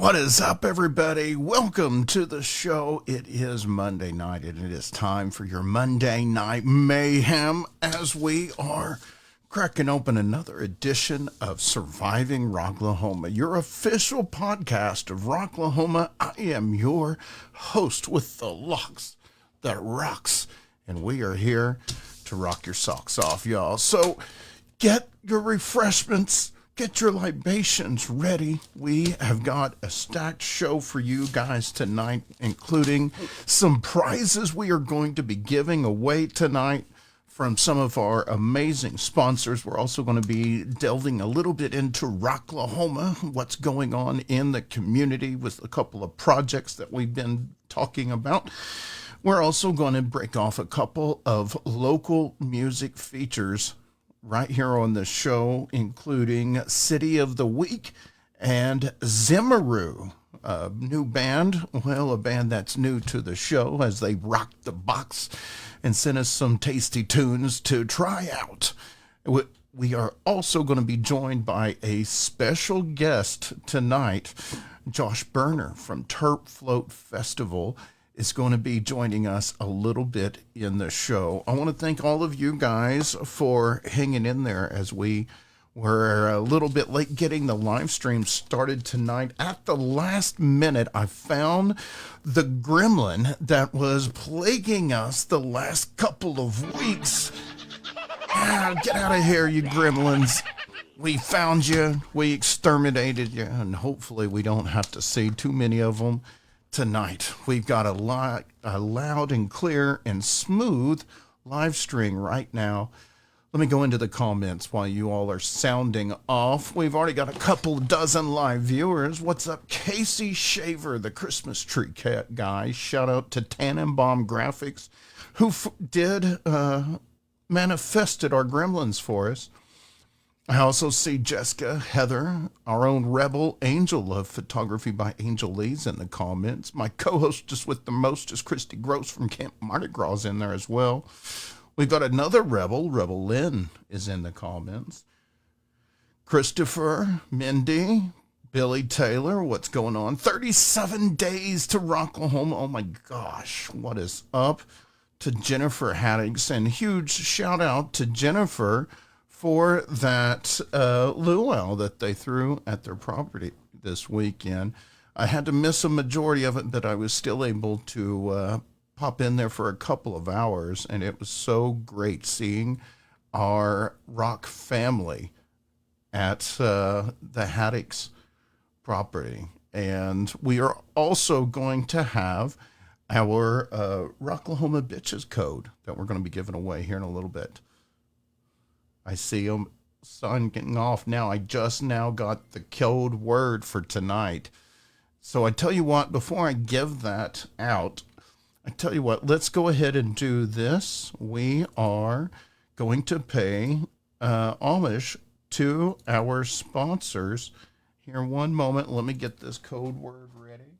What is up, everybody? Welcome to the show. It is Monday night, and it is time for your Monday Night Mayhem as we are cracking open another edition of Surviving Rocklahoma, your official podcast of Rocklahoma. I am your host with the locks that rocks, and we are here to rock your socks off, y'all. So get your refreshments. Get your libations ready. We have got a stacked show for you guys tonight, including some prizes we are going to be giving away tonight from some of our amazing sponsors. We're also going to be delving a little bit into Rocklahoma, what's going on in the community with a couple of projects that we've been talking about. We're also going to break off a couple of local music features right here on the show, including City of the Week and Zimmeroo, a new band, a band that's new to the show as they rocked the box and sent us some tasty tunes to try out. We are also going to be joined by a special guest tonight. Josh Berner from Terp Float Festival is going to be joining us a little bit in the show. I want to thank all of you guys for hanging in there as we were a little bit late getting the live stream started tonight. At the last minute, I found the gremlin that was plaguing us the last couple of weeks. Get out of here, you gremlins. We found you, we exterminated you, and hopefully we don't have to see too many of them tonight. We've got a loud and clear and smooth live stream right now. Let me go into the comments while you all are sounding off. We've already got a couple dozen live viewers. What's up, Casey Shaver, the Christmas tree cat guy? Shout out to Tannenbaum Graphics, who manifested our gremlins for us. I also see Jessica, Heather, our own rebel angel of photography by Angel Lee's in the comments. My co-hostess with the most is Christy Gross from Camp Mardi Gras in there as well. We've got another rebel, Rebel Lynn, is in the comments. Christopher, Mindy, Billy Taylor, what's going on? 37 days to Rocklahoma. Oh my gosh, what is up? To Jennifer Haddix, and huge shout out to Jennifer for that luau that they threw at their property this weekend. I had to miss a majority of it, but I was still able to pop in there for a couple of hours, and it was so great seeing our rock family at the Haddix property. And we are also going to have our Rocklahoma Bitches code that we're going to be giving away here in a little bit. I see them signing off now. I just now got the code word for tonight. So I tell you what, before I give that out, let's go ahead and do this. We are going to pay homage to our sponsors. Here, one moment. Let me get this code word ready.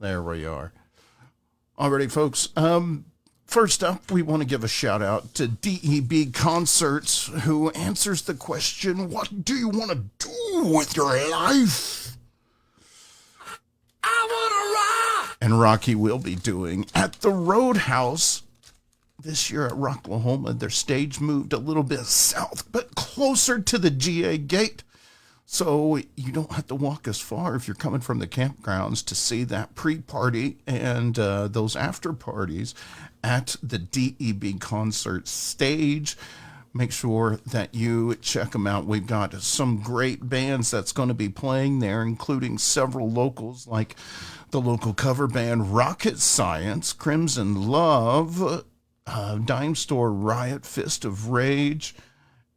There we are. Alrighty, folks. First up, we want to give a shout out to DEB Concerts, who answers the question, what do you want to do with your life? I want to rock! And Rocky will be doing at the Roadhouse this year at Rocklahoma. Their stage moved a little bit south, but closer to the GA gate. So you don't have to walk as far if you're coming from the campgrounds to see that pre-party and those after parties at the DEB concert stage. Make sure that you check them out. We've got some great bands that's going to be playing there, including several locals like the local cover band Rocket Science, Crimson Love, Dime Store Riot, Fist of Rage,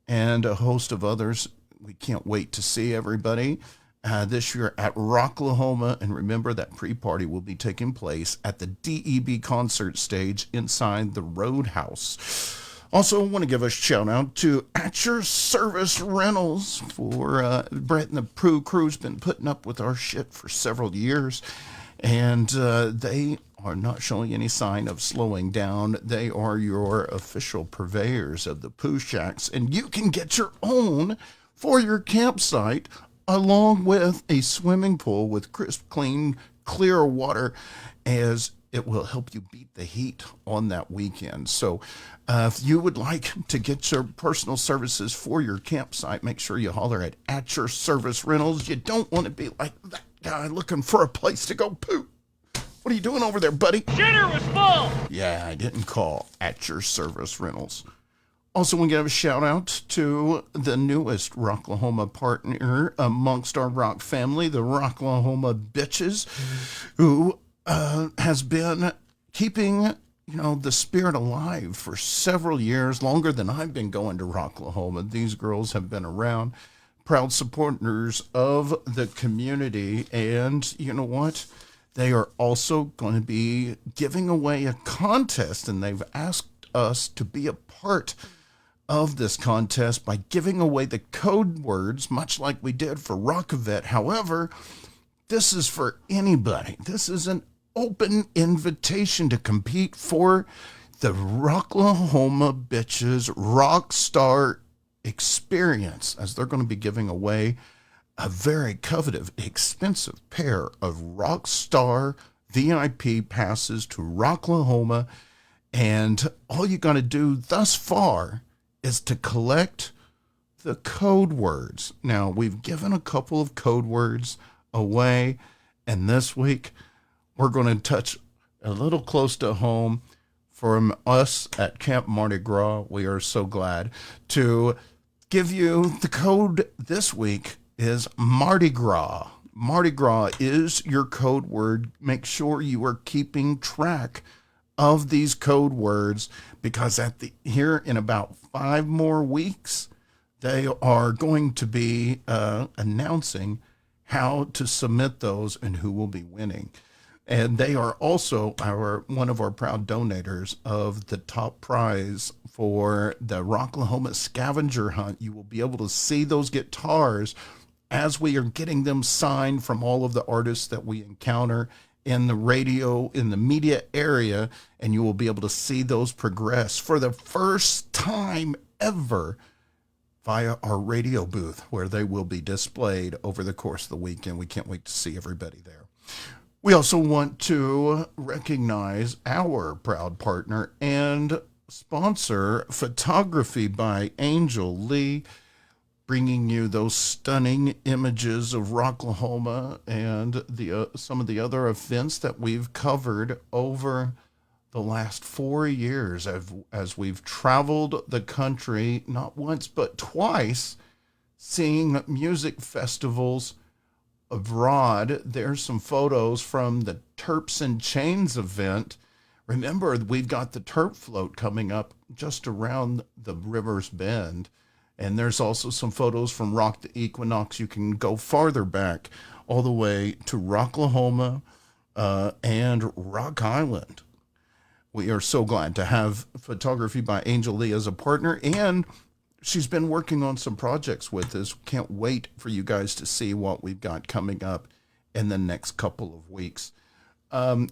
and a host of others. We can't wait to see everybody this year at Rocklahoma. And remember that pre-party will be taking place at the DEB concert stage inside the Roadhouse. Also, I want to give a shout out to At Your Service Rentals for Brett and the Prue crew's been putting up with our shit for several years. And they are not showing any sign of slowing down. They are your official purveyors of the poo shacks, and you can get your own for your campsite, along with a swimming pool with crisp, clean, clear water, as it will help you beat the heat on that weekend. So if you would like to get your personal services for your campsite, make sure you holler at Your Service Rentals. You don't want to be like that guy looking for a place to go poop. What are you doing over there, buddy? Shitter was full! Yeah, I didn't call At Your Service Rentals. Also, we give a shout out to the newest Rocklahoma partner amongst our rock family, the Rocklahoma Bitches, who has been keeping, the spirit alive for several years, longer than I've been going to Rocklahoma. These girls have been around, proud supporters of the community, and you know what? They are also going to be giving away a contest, and they've asked us to be a part of this contest by giving away the code words, much like we did for Rockavet. However, this is for anybody. This is an open invitation to compete for the Rocklahoma Bitches Rockstar Experience, as they're going to be giving away a very coveted, expensive pair of Rockstar VIP passes to Rocklahoma. And all you got to do thus far is to collect the code words. Now, we've given a couple of code words away, and this week we're going to touch a little close to home from us at Camp Mardi Gras. We are so glad to give you the code this week is Mardi Gras. Mardi Gras is your code word. Make sure you are keeping track of these code words, because here in about 5 more weeks, they are going to be announcing how to submit those and who will be winning. And they are also one of our proud donators of the top prize for the Rocklahoma scavenger hunt. You will be able to see those guitars as we are getting them signed from all of the artists that we encounter in the radio, in the media area, and you will be able to see those progress for the first time ever via our radio booth, where they will be displayed over the course of the weekend. We can't wait to see everybody there. We also want to recognize our proud partner and sponsor, Photography by Angel Lee, bringing you those stunning images of Rocklahoma and some of the other events that we've covered over the last 4 years as we've traveled the country, not once but twice, seeing music festivals abroad. There's some photos from the Terps and Chains event. Remember, we've got the Terp Float coming up just around the River's Bend. And there's also some photos from Rock the Equinox. You can go farther back, all the way to Rocklahoma and Rock Island. We are so glad to have Photography by Angel Lee as a partner, and she's been working on some projects with us. Can't wait for you guys to see what we've got coming up in the next couple of weeks.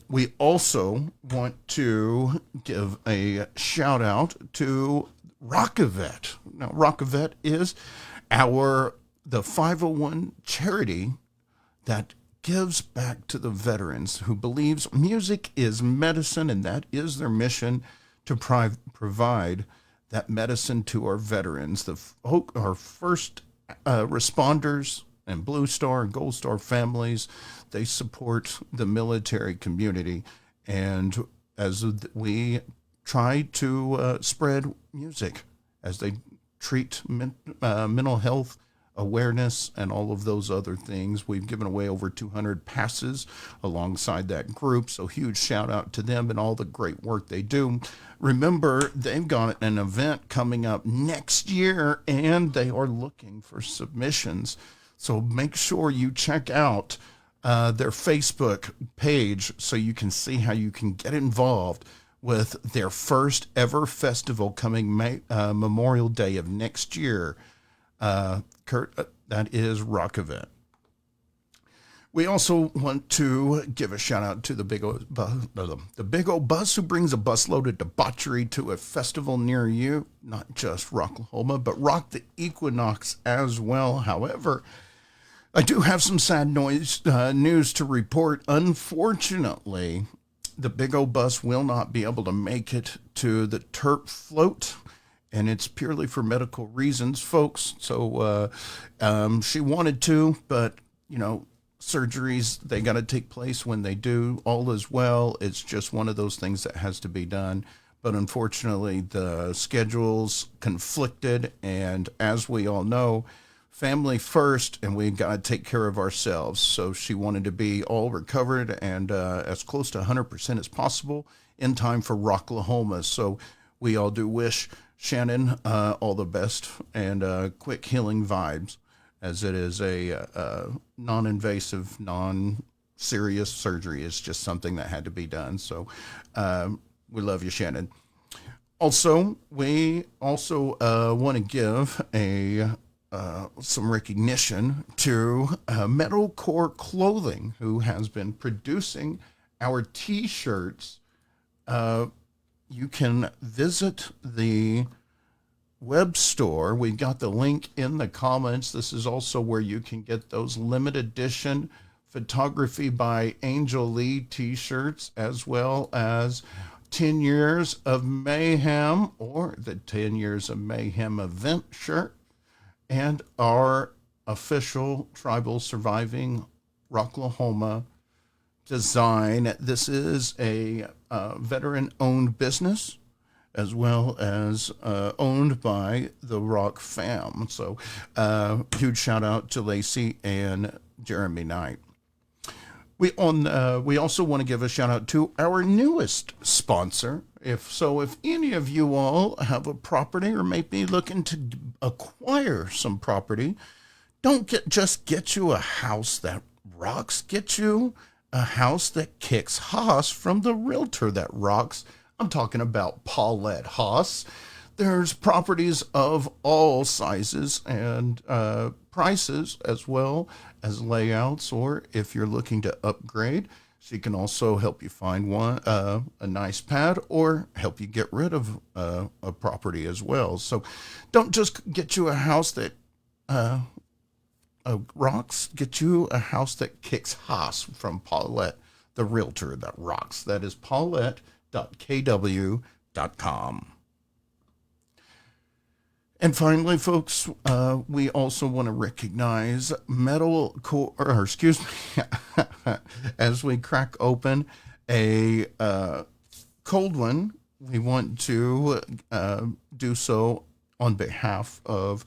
We also want to give a shout out to ROKAHOMA. Now, ROKAHOMA is the 501 charity that gives back to the veterans, who believes music is medicine, and that is their mission, to provide that medicine to our veterans, our first responders and Blue Star and Gold Star families. They support the military community, and as we try to spread music as they treat mental health awareness and all of those other things. We've given away over 200 passes alongside that group, so huge shout out to them and all the great work they do. Remember, they've got an event coming up next year, and they are looking for submissions, so make sure you check out their Facebook page so you can see how you can get involved with their first ever festival coming Memorial Day of next year. Kurt, that is ROKAHOMA. We also want to give a shout out to the big old bus who brings a busload of debauchery to a festival near you. Not just Rocklahoma, but Rock the Equinox as well. However, I do have some sad news to report. Unfortunately, the big old bus will not be able to make it to the Terp Float, and it's purely for medical reasons, folks. So she wanted to, but, surgeries, they got to take place when they do. All is well. It's just one of those things that has to be done. But unfortunately, the schedules conflicted, and as we all know, family first, and we got to take care of ourselves. So she wanted to be all recovered and as close to 100% as possible in time for Rocklahoma. So we all do wish Shannon all the best and quick healing vibes, as it is a non-invasive, non-serious surgery. It's just something that had to be done. So we love you, Shannon. Also, we also want to give some recognition to Metalcore Clothing, who has been producing our T-shirts. You can visit the web store. We got the link in the comments. This is also where you can get those limited edition photography by Angel Lee T-shirts, as well as 10 Years of Mayhem, or the 10 Years of Mayhem event shirt, and our official Tribal Surviving Rocklahoma design. This is a veteran-owned business, as well as owned by the Rock fam. So huge shout out to Lacey and Jeremy Knight. We also want to give a shout out to our newest sponsor. If any of you all have a property or may be looking to acquire some property, don't just get you a house that rocks. Get you a house that kicks Haas from the realtor that rocks. I'm talking about Paulette Haas. There's properties of all sizes and prices, as well as layouts, or if you're looking to upgrade, she can also help you find a nice pad, or help you get rid of a property as well. So don't just get you a house that rocks. Get you a house that kicks Haas from Paulette, the realtor that rocks. That is paulette.kw.com. And finally, folks, we also want to recognize as we crack open a cold one, we want to do so on behalf of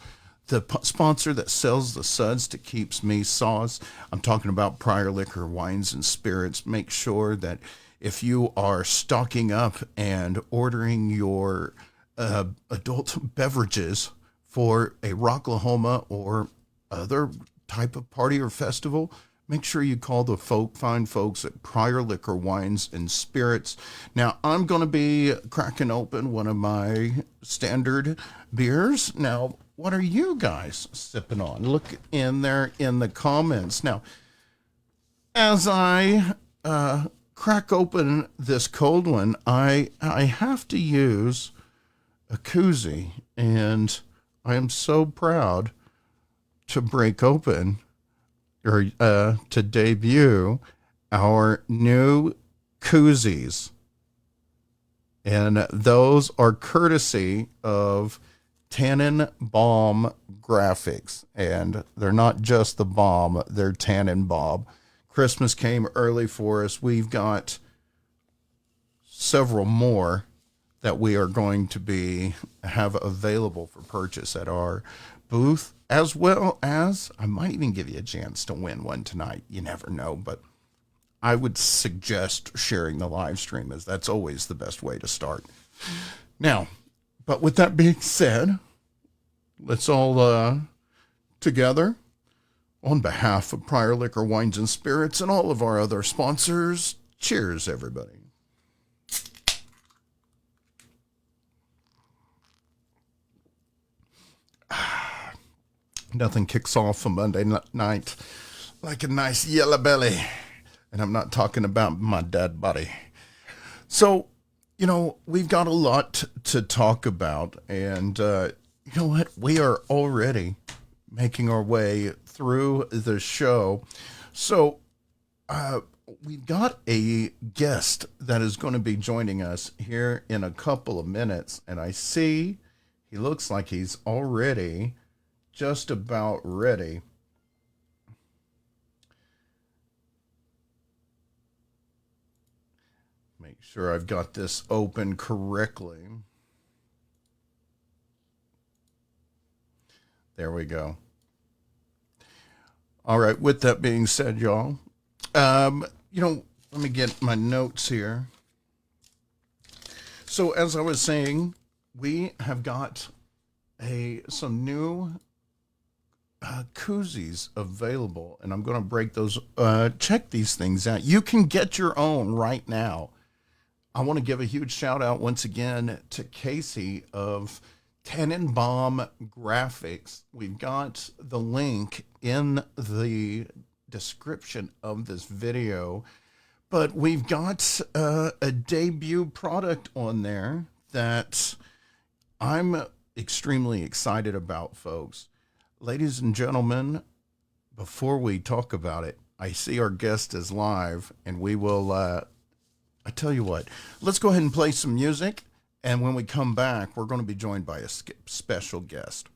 the sponsor that sells the suds to Keeps Me Sauce. I'm talking about Prior Liquor Wines and Spirits. Make sure that if you are stocking up and ordering your adult beverages for a Rocklahoma or other type of party or festival, make sure you call the fine folks at Prior Liquor Wines and Spirits. Now, I'm going to be cracking open one of my standard beers. Now, what are you guys sipping on? Look in there in the comments. Now, as I crack open this cold one, I have to use a koozie, and I am so proud to break open or to debut our new koozies, and those are courtesy of Tannenbaum Graphics, and they're not just the bomb, they're Tannenbaum. Christmas came early for us. We've got several more that we are going to have available for purchase at our booth, as well as I might even give you a chance to win one tonight. You never know, but I would suggest sharing the live stream, as that's always the best way to start. Now, but with that being said, let's all together, on behalf of Prior Liquor Wines and Spirits and all of our other sponsors, cheers, everybody. Nothing kicks off a Monday night like a nice yellow belly. And I'm not talking about my dead body. So, we've got a lot to talk about. And you know what? We are already making our way through the show. So, we've got a guest that is going to be joining us here in a couple of minutes. And I see he looks like he's already just about ready. Make sure I've got this open correctly. There we go. All right. With that being said, y'all, let me get my notes here. So as I was saying, we have got some new koozies available, and I'm going to break those. Check these things out. You can get your own right now. I want to give a huge shout out once again to Casey of Tannenbaum Graphics. We've got the link in the description of this video, but we've got a debut product on there that I'm extremely excited about, folks. Ladies and gentlemen, before we talk about it, I see our guest is live, and we will I tell you what, let's go ahead and play some music, and when we come back, we're going to be joined by a special guest.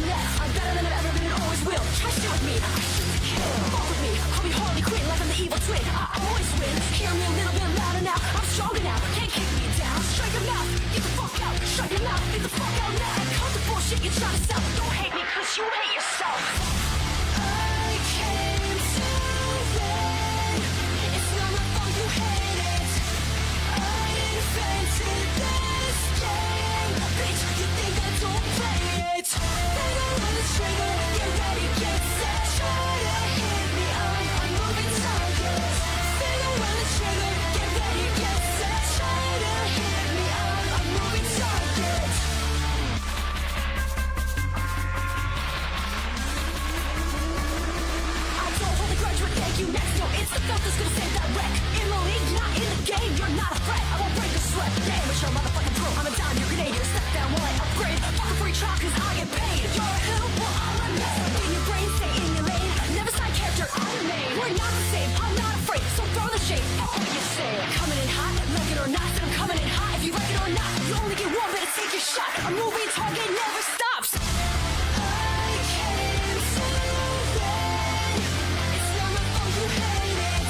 I'm better than I've ever been and always will. Try to with me, I should kill. Fuck with me, call me Harley Quinn like I'm the evil twin. I always win. Hear me a little bit louder now. I'm stronger now. Can't kick me down. Strike your mouth. Get the fuck out. Shut your mouth. Get the fuck out now. And cut the bullshit you try to sell. Don't hate me cause you hate yourself. I came to win. It's not my fault you hate it. I invented this game. Bitch, you think I don't play it? Trigger, get ready, get set. Try to hit me, I'm moving targets. Finger on the trigger, get ready, get set. Try to hit me, I'm moving targets. I don't hold a grudge, but thank you next. No, it's the filth that's gonna save that wreck. In the league, not in the game, you're not a threat. I won't break a sweat. Yeah, amateur motherfucking pro. I'm a dime, you're Canadian. Step down while I upgrade. Fuck a free trial, cause I get paid. You're a who? Well, I'm a mess. In your brain, stay in your lane. Never side character, I'm the main. We're not the same, I'm not afraid. So throw the shade, fuck what you say. Coming in hot, like it or not, then I'm coming in hot. If you like it or not, you only get one, better take your shot. A moving target never stops. I came to win. It's not my fault you hate it.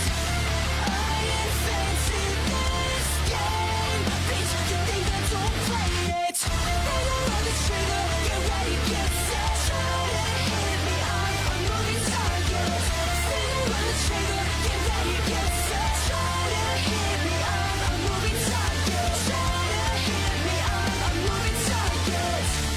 I invented this game. Bitch, you think I don't play it? Finger on the trigger, get ready, get set. Try to hit me, I'm moving targets. Finger on the trigger, get ready, get set. Try to hit me, I'm moving targets. Try to hit me, I'm moving targets.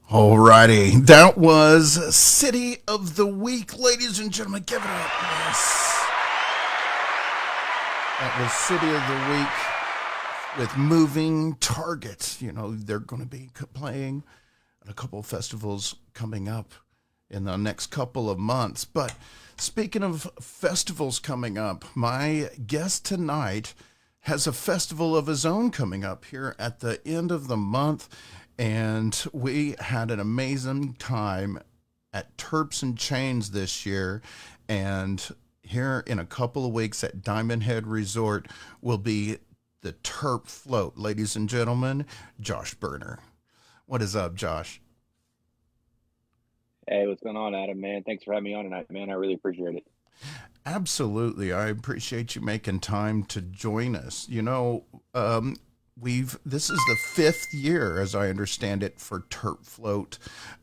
Alrighty, that was City of the Week, ladies and gentlemen. Give it up. Yes. That was City of the Week with Moving Targets. You know, they're going to be playing at a couple of festivals coming up in the next couple of months. But speaking of festivals coming up, my guest tonight has a festival of his own coming up here at the end of the month. And we had an amazing time at Terps and Chains this year. And here in a couple of weeks at Diamond Head Resort will be the Terp Float. Ladies and gentlemen, Josh Berner. What is up, Josh? Hey, what's going on, Adam, man? Thanks for having me on tonight, man. I really appreciate it. Absolutely. I appreciate you making time to join us. You know, this is the 5th year, as I understand it, for Terp Float.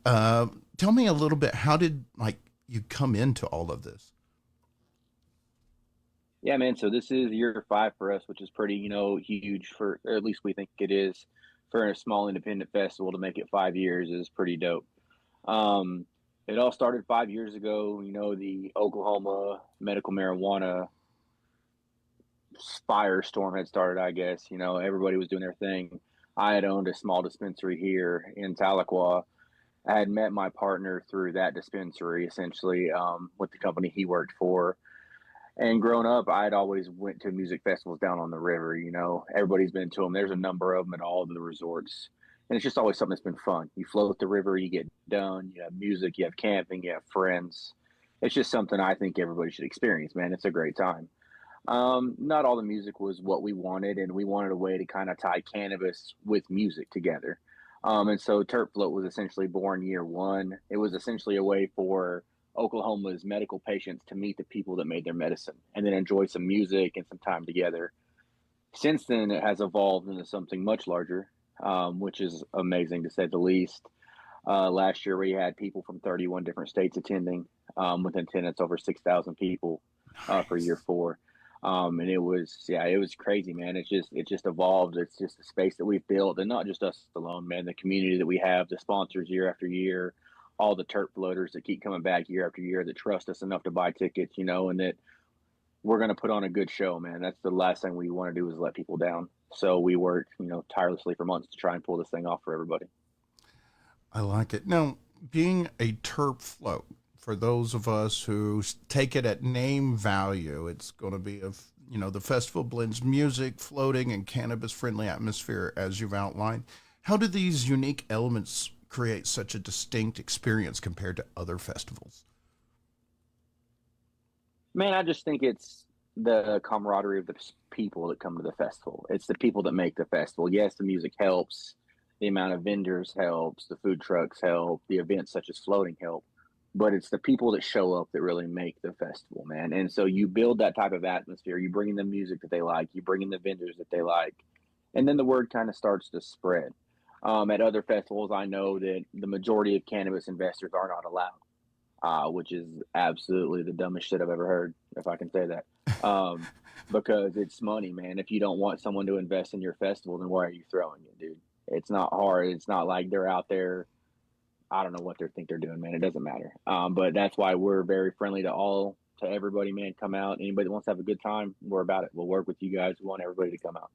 Tell me a little bit, how did you come into all of this? Yeah, man. So this is year 5 for us, which is pretty, huge for, or at least we think it is, for a small independent festival to make it 5 years is pretty dope. Um, it all started 5 years ago. The Oklahoma medical marijuana firestorm had started, I guess. Everybody was doing their thing. I had owned a small dispensary here in Tahlequah. I had met my partner through that dispensary, essentially, with the company he worked for. And growing up, I'd always went to music festivals down on the river. Everybody's been to them. There's a number of them at all of the resorts, and it's just always something that's been fun. You float the river, you get done, you have music, you have camping, you have friends. It's just something I think everybody should experience, man. It's a great time. Not all the music was what we wanted, and we wanted a way to kind of tie cannabis with music together. And so Terp Float was essentially born year 1. It was essentially a way for Oklahoma's medical patients to meet the people that made their medicine and then enjoy some music and some time together. Since then, it has evolved into something much larger, which is amazing to say the least. Last year, we had people from 31 different states attending, with attendance over 6,000 people for year Nice. 4. And it was crazy, man. It just evolved. It's just a space that we've built, and not just us alone, man. The community that we have, the sponsors year after year, all the Terp floaters that keep coming back year after year that trust us enough to buy tickets, and that we're going to put on a good show, man. That's the last thing we want to do is let people down. So we worked, tirelessly for months to try and pull this thing off for everybody. I like it. Now, being a Terp Float, for those of us who take it at name value, it's going to be the festival blends music, floating, and cannabis-friendly atmosphere, as you've outlined. How do these unique elements create such a distinct experience compared to other festivals? Man, I just think it's the camaraderie of the people that come to the festival. It's the people that make the festival. Yes, the music helps, the amount of vendors helps, the food trucks help, the events such as floating help, but it's the people that show up that really make the festival, man. And so you build that type of atmosphere. You bring in the music that they like, you bring in the vendors that they like, and then the word kind of starts to spread. At other festivals, I know that the majority of cannabis investors are not allowed, which is absolutely the dumbest shit I've ever heard, if I can say that. Because it's money, man. If you don't want someone to invest in your festival, then why are you throwing it, dude? It's not hard. It's not like they're out there. I don't know what they think they're doing, man. It doesn't matter. But that's why we're very friendly to everybody, man. Come out. Anybody that wants to have a good time, we're about it. We'll work with you guys. We want everybody to come out.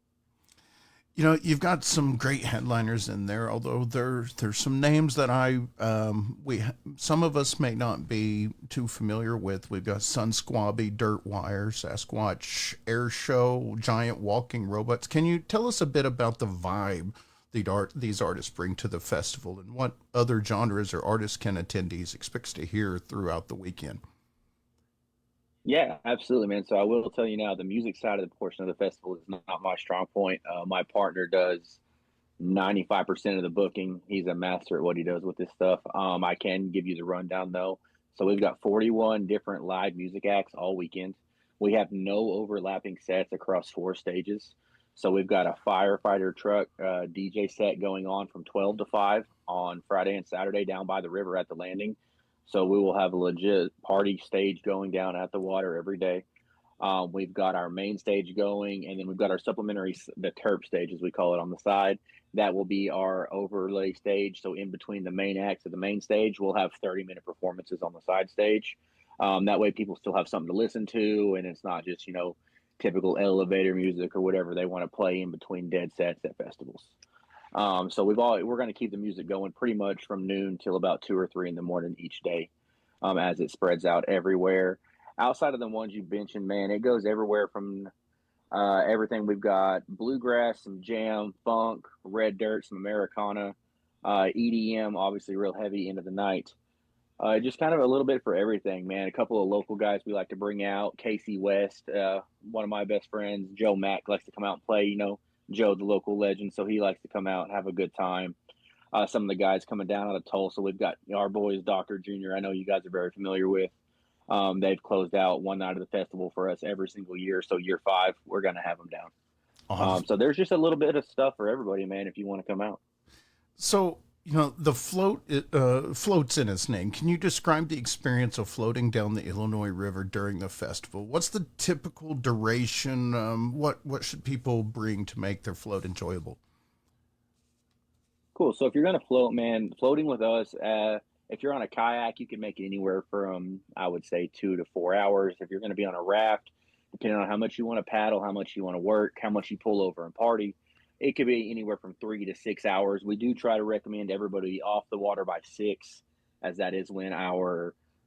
You've got some great headliners in there, although there's some names that some of us may not be too familiar with. We've got Sun Squabby, Dirt Wire, Sasquatch, Air Show, Giant Walking Robots. Can you tell us a bit about the vibe these artists bring to the festival, and what other genres or artists can attendees expect to hear throughout the weekend? Yeah, absolutely, man. So I will tell you now, the music side of the portion of the festival is not my strong point. My partner does 95% of the booking. He's a master at what he does with this stuff. I can give you the rundown though. So we've got 41 different live music acts all weekend. We have no overlapping sets across 4 stages. So we've got a firefighter truck DJ set going on from 12 to 5 on Friday and Saturday down by the river at the landing. So we will have a legit party stage going down at the water every day. We've got our main stage going, and then we've got our supplementary, the Terp stage, as we call it, on the side. That will be our overlay stage. So in between the main acts of the main stage, we'll have 30-minute performances on the side stage. That way people still have something to listen to, and it's not just, typical elevator music or whatever they want to play in between dead sets at festivals. So we're going to keep the music going pretty much from noon till about 2 or 3 in the morning each day, as it spreads out everywhere. Outside of the ones you mentioned, man, it goes everywhere from everything. We've got bluegrass, some jam, funk, red dirt, some Americana, EDM, obviously real heavy into the night. Just kind of a little bit for everything, man. A couple of local guys we like to bring out. Casey West, one of my best friends, Joe Mack, likes to come out and play. Joe, the local legend, so he likes to come out and have a good time. Some of the guys coming down out of Tulsa, we've got our boys, Dr. Jr., I know you guys are very familiar with. They've closed out one night of the festival for us every single year. So year 5, we're going to have them down. Awesome. So there's just a little bit of stuff for everybody, man, if you want to come out. So, the float floats in its name. Can you describe the experience of floating down the Illinois River during the festival? What's the typical duration? What should people bring to make their float enjoyable? Cool. So if you're going to float, man, floating with us, if you're on a kayak, you can make it anywhere from, I would say, 2 to 4 hours. If you're going to be on a raft, depending on how much you want to paddle, how much you want to work, how much you pull over and party, it could be anywhere from 3 to 6 hours. We do try to recommend everybody off the water by 6, as that is when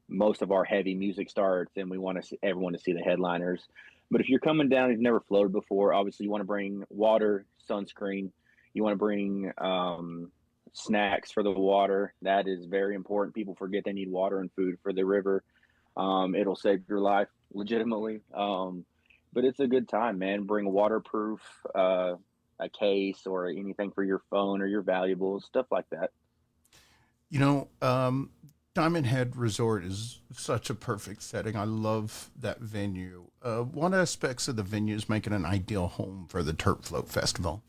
most of our heavy music starts, and we want everyone to see the headliners. But if you're coming down and you've never floated before, obviously you want to bring water, sunscreen. You want to bring snacks for the water. That is very important. People forget they need water and food for the river. It'll save your life legitimately. But it's a good time, man. Bring a waterproof, a case or anything for your phone or your valuables, stuff like that. Diamond Head Resort is such a perfect setting. I love that venue. What aspects of the venue is making an ideal home for the Terp Float Festival?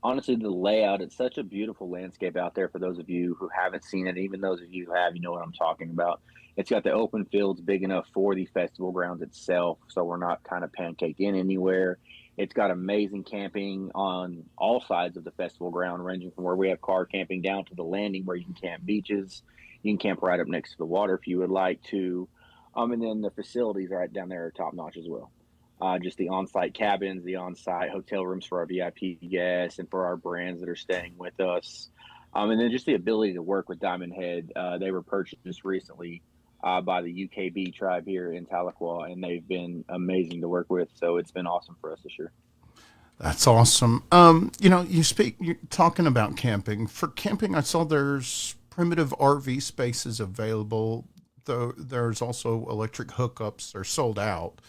Honestly, the layout, it's such a beautiful landscape out there for those of you who haven't seen it. Even those of you who have, you know what I'm talking about. It's got the open fields big enough for the festival grounds itself, so we're not kind of pancaked in anywhere. It's got amazing camping on all sides of the festival ground, ranging from where we have car camping down to the landing where you can camp beaches. You can camp right up next to the water if you would like to. And then the facilities right down there are top notch as well. Just the on-site cabins, the on-site hotel rooms for our VIP guests and for our brands that are staying with us. And then just the ability to work with Diamond Head. They were purchased recently by the UKB tribe here in Tahlequah, and they've been amazing to work with. So it's been awesome for us this year. That's awesome. You're talking about camping. For camping, I saw there's primitive RV spaces available, though there's also electric hookups are sold out.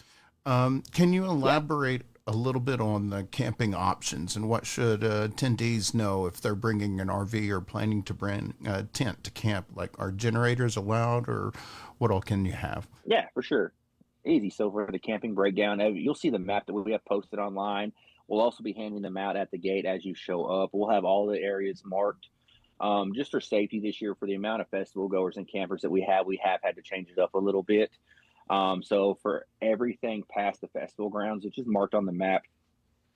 Can you elaborate a little bit on the camping options and what should attendees know if they're bringing an RV or planning to bring a tent to camp? Like, are generators allowed, or what all can you have? Yeah, for sure. Easy. So for the camping breakdown, you'll see the map that we have posted online. We'll also be handing them out at the gate as you show up. We'll have all the areas marked. Just for safety this year, for the amount of festival goers and campers that we have had to change it up a little bit. So for everything past the festival grounds, it's just marked on the map.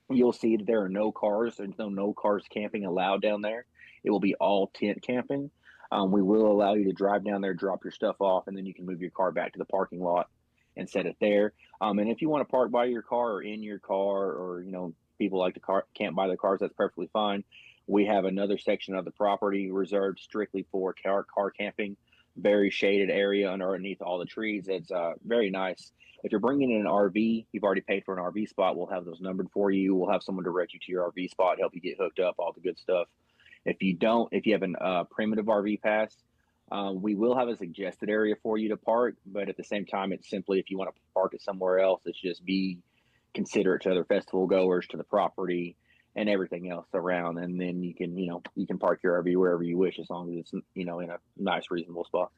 You'll see that there are no cars. There's no cars camping allowed down there. It will be all tent camping. We will allow you to drive down there, drop your stuff off, and then you can move your car back to the parking lot and set it there. And if you want to park by your car or in your car, or, people like to camp by their cars, that's perfectly fine. We have another section of the property reserved strictly for car camping. Very shaded area underneath all the trees. It's very nice. If you're bringing in an RV, you've already paid for an RV spot. We'll have those numbered for you. We'll have someone direct you to your RV spot, help you get hooked up, all the good stuff. If you have a primitive RV pass, we will have a suggested area for you to park. But at the same time, it's simply, if you want to park it somewhere else, it's just be considerate to other festival goers, to the property, and everything else around. And then you can park your RV wherever you wish, as long as it's, in a nice, reasonable spot.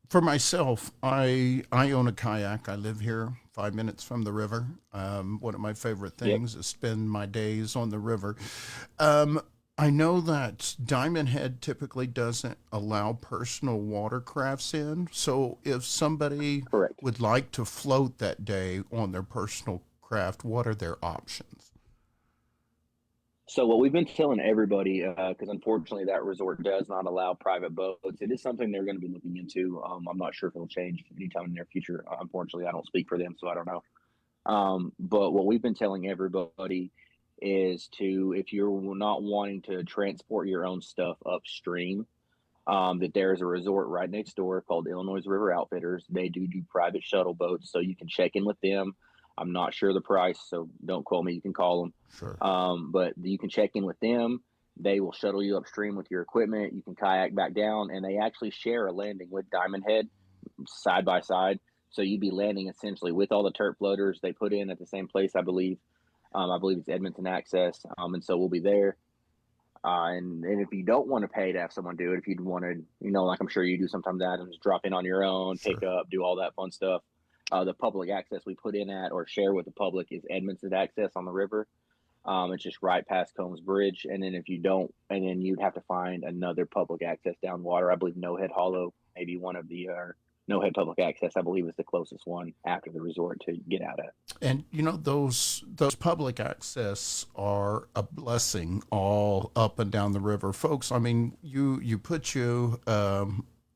For myself, I own a kayak. I live here 5 minutes from the river. One of my favorite things is spend my days on the river. I know that Diamond Head typically doesn't allow personal watercrafts in. So if somebody Correct. would like to float that day on their personal craft, what are their options? So what we've been telling everybody, because unfortunately that resort does not allow private boats. It is something they're going to be looking into. I'm not sure if it'll change anytime in the near future. Unfortunately, I don't speak for them, so I don't know. But what we've been telling everybody is to, if you're not wanting to transport your own stuff upstream, that there is a resort right next door called Illinois River Outfitters. They do private shuttle boats, so you can check in with them. I'm not sure the price, so don't quote me. You can call them, Sure. but you can check in with them. They will shuttle you upstream with your equipment. You can kayak back down, and they actually share a landing with Diamond Head side by side. So you'd be landing essentially with all the Terp floaters they put in at the same place, I believe. I believe it's Edmonton Access, and so we'll be there. And if you don't want to pay to have someone do it, if you'd want to, like I'm sure you do sometimes, Adams, drop in on your own, pick Sure. up, do all that fun stuff. The public access we put in at or share with the public is Edmonton Access on the river. It's just right past Combs Bridge. And then if you don't, and then you'd have to find another public access down water. I believe No Head Hollow, maybe one of the, No Head Public Access, I believe, is the closest one after the resort to get out at. And those public access are a blessing all up and down the river, folks. I mean,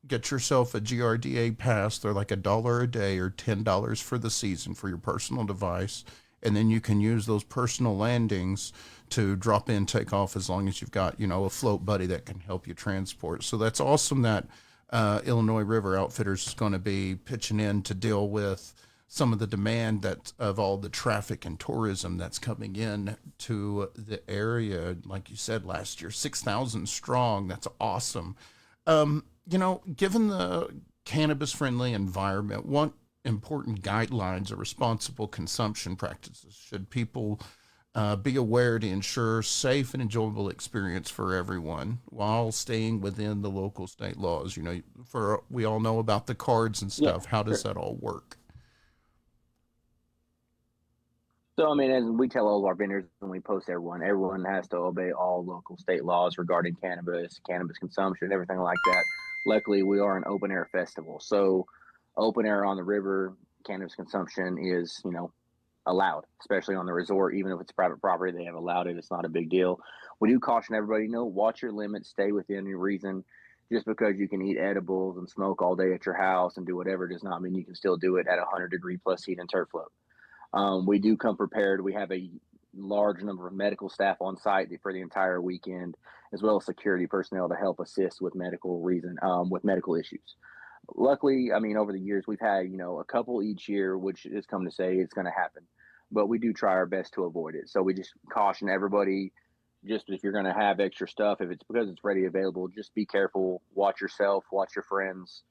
get yourself a GRDA pass. They're like $1 a day or $10 for the season for your personal device, and then you can use those personal landings to drop in, take off, as long as you've got a float buddy that can help you transport. So that's awesome that Illinois River Outfitters is going to be pitching in to deal with some of the demand that of all the traffic and tourism that's coming in to the area. Like you said, last year, 6,000 strong. That's awesome. Given the cannabis friendly environment, what important guidelines or responsible consumption practices should people be aware to ensure safe and enjoyable experience for everyone while staying within the local state laws? We all know about the cards and stuff. Yeah, How does sure. that all work? So, I mean, as we tell all of our vendors when we post everyone has to obey all local state laws regarding cannabis consumption, everything like that. Luckily, we are an open air festival. So, open air on the river, cannabis consumption is, allowed, especially on the resort. Even if it's private property, they have allowed it. It's not a big deal. We do caution everybody, watch your limits, stay within your reason. Just because you can eat edibles and smoke all day at your house and do whatever does not mean you can still do it at 100-degree plus heat and Terp Float. We do come prepared. We have a large number of medical staff on site for the entire weekend, as well as security personnel to help assist with with medical issues. Luckily, I mean, over the years, we've had, a couple each year, which is come to say it's going to happen, but we do try our best to avoid it. So we just caution everybody, just if you're going to have extra stuff, if it's because it's ready available, just be careful, watch yourself, watch your friends.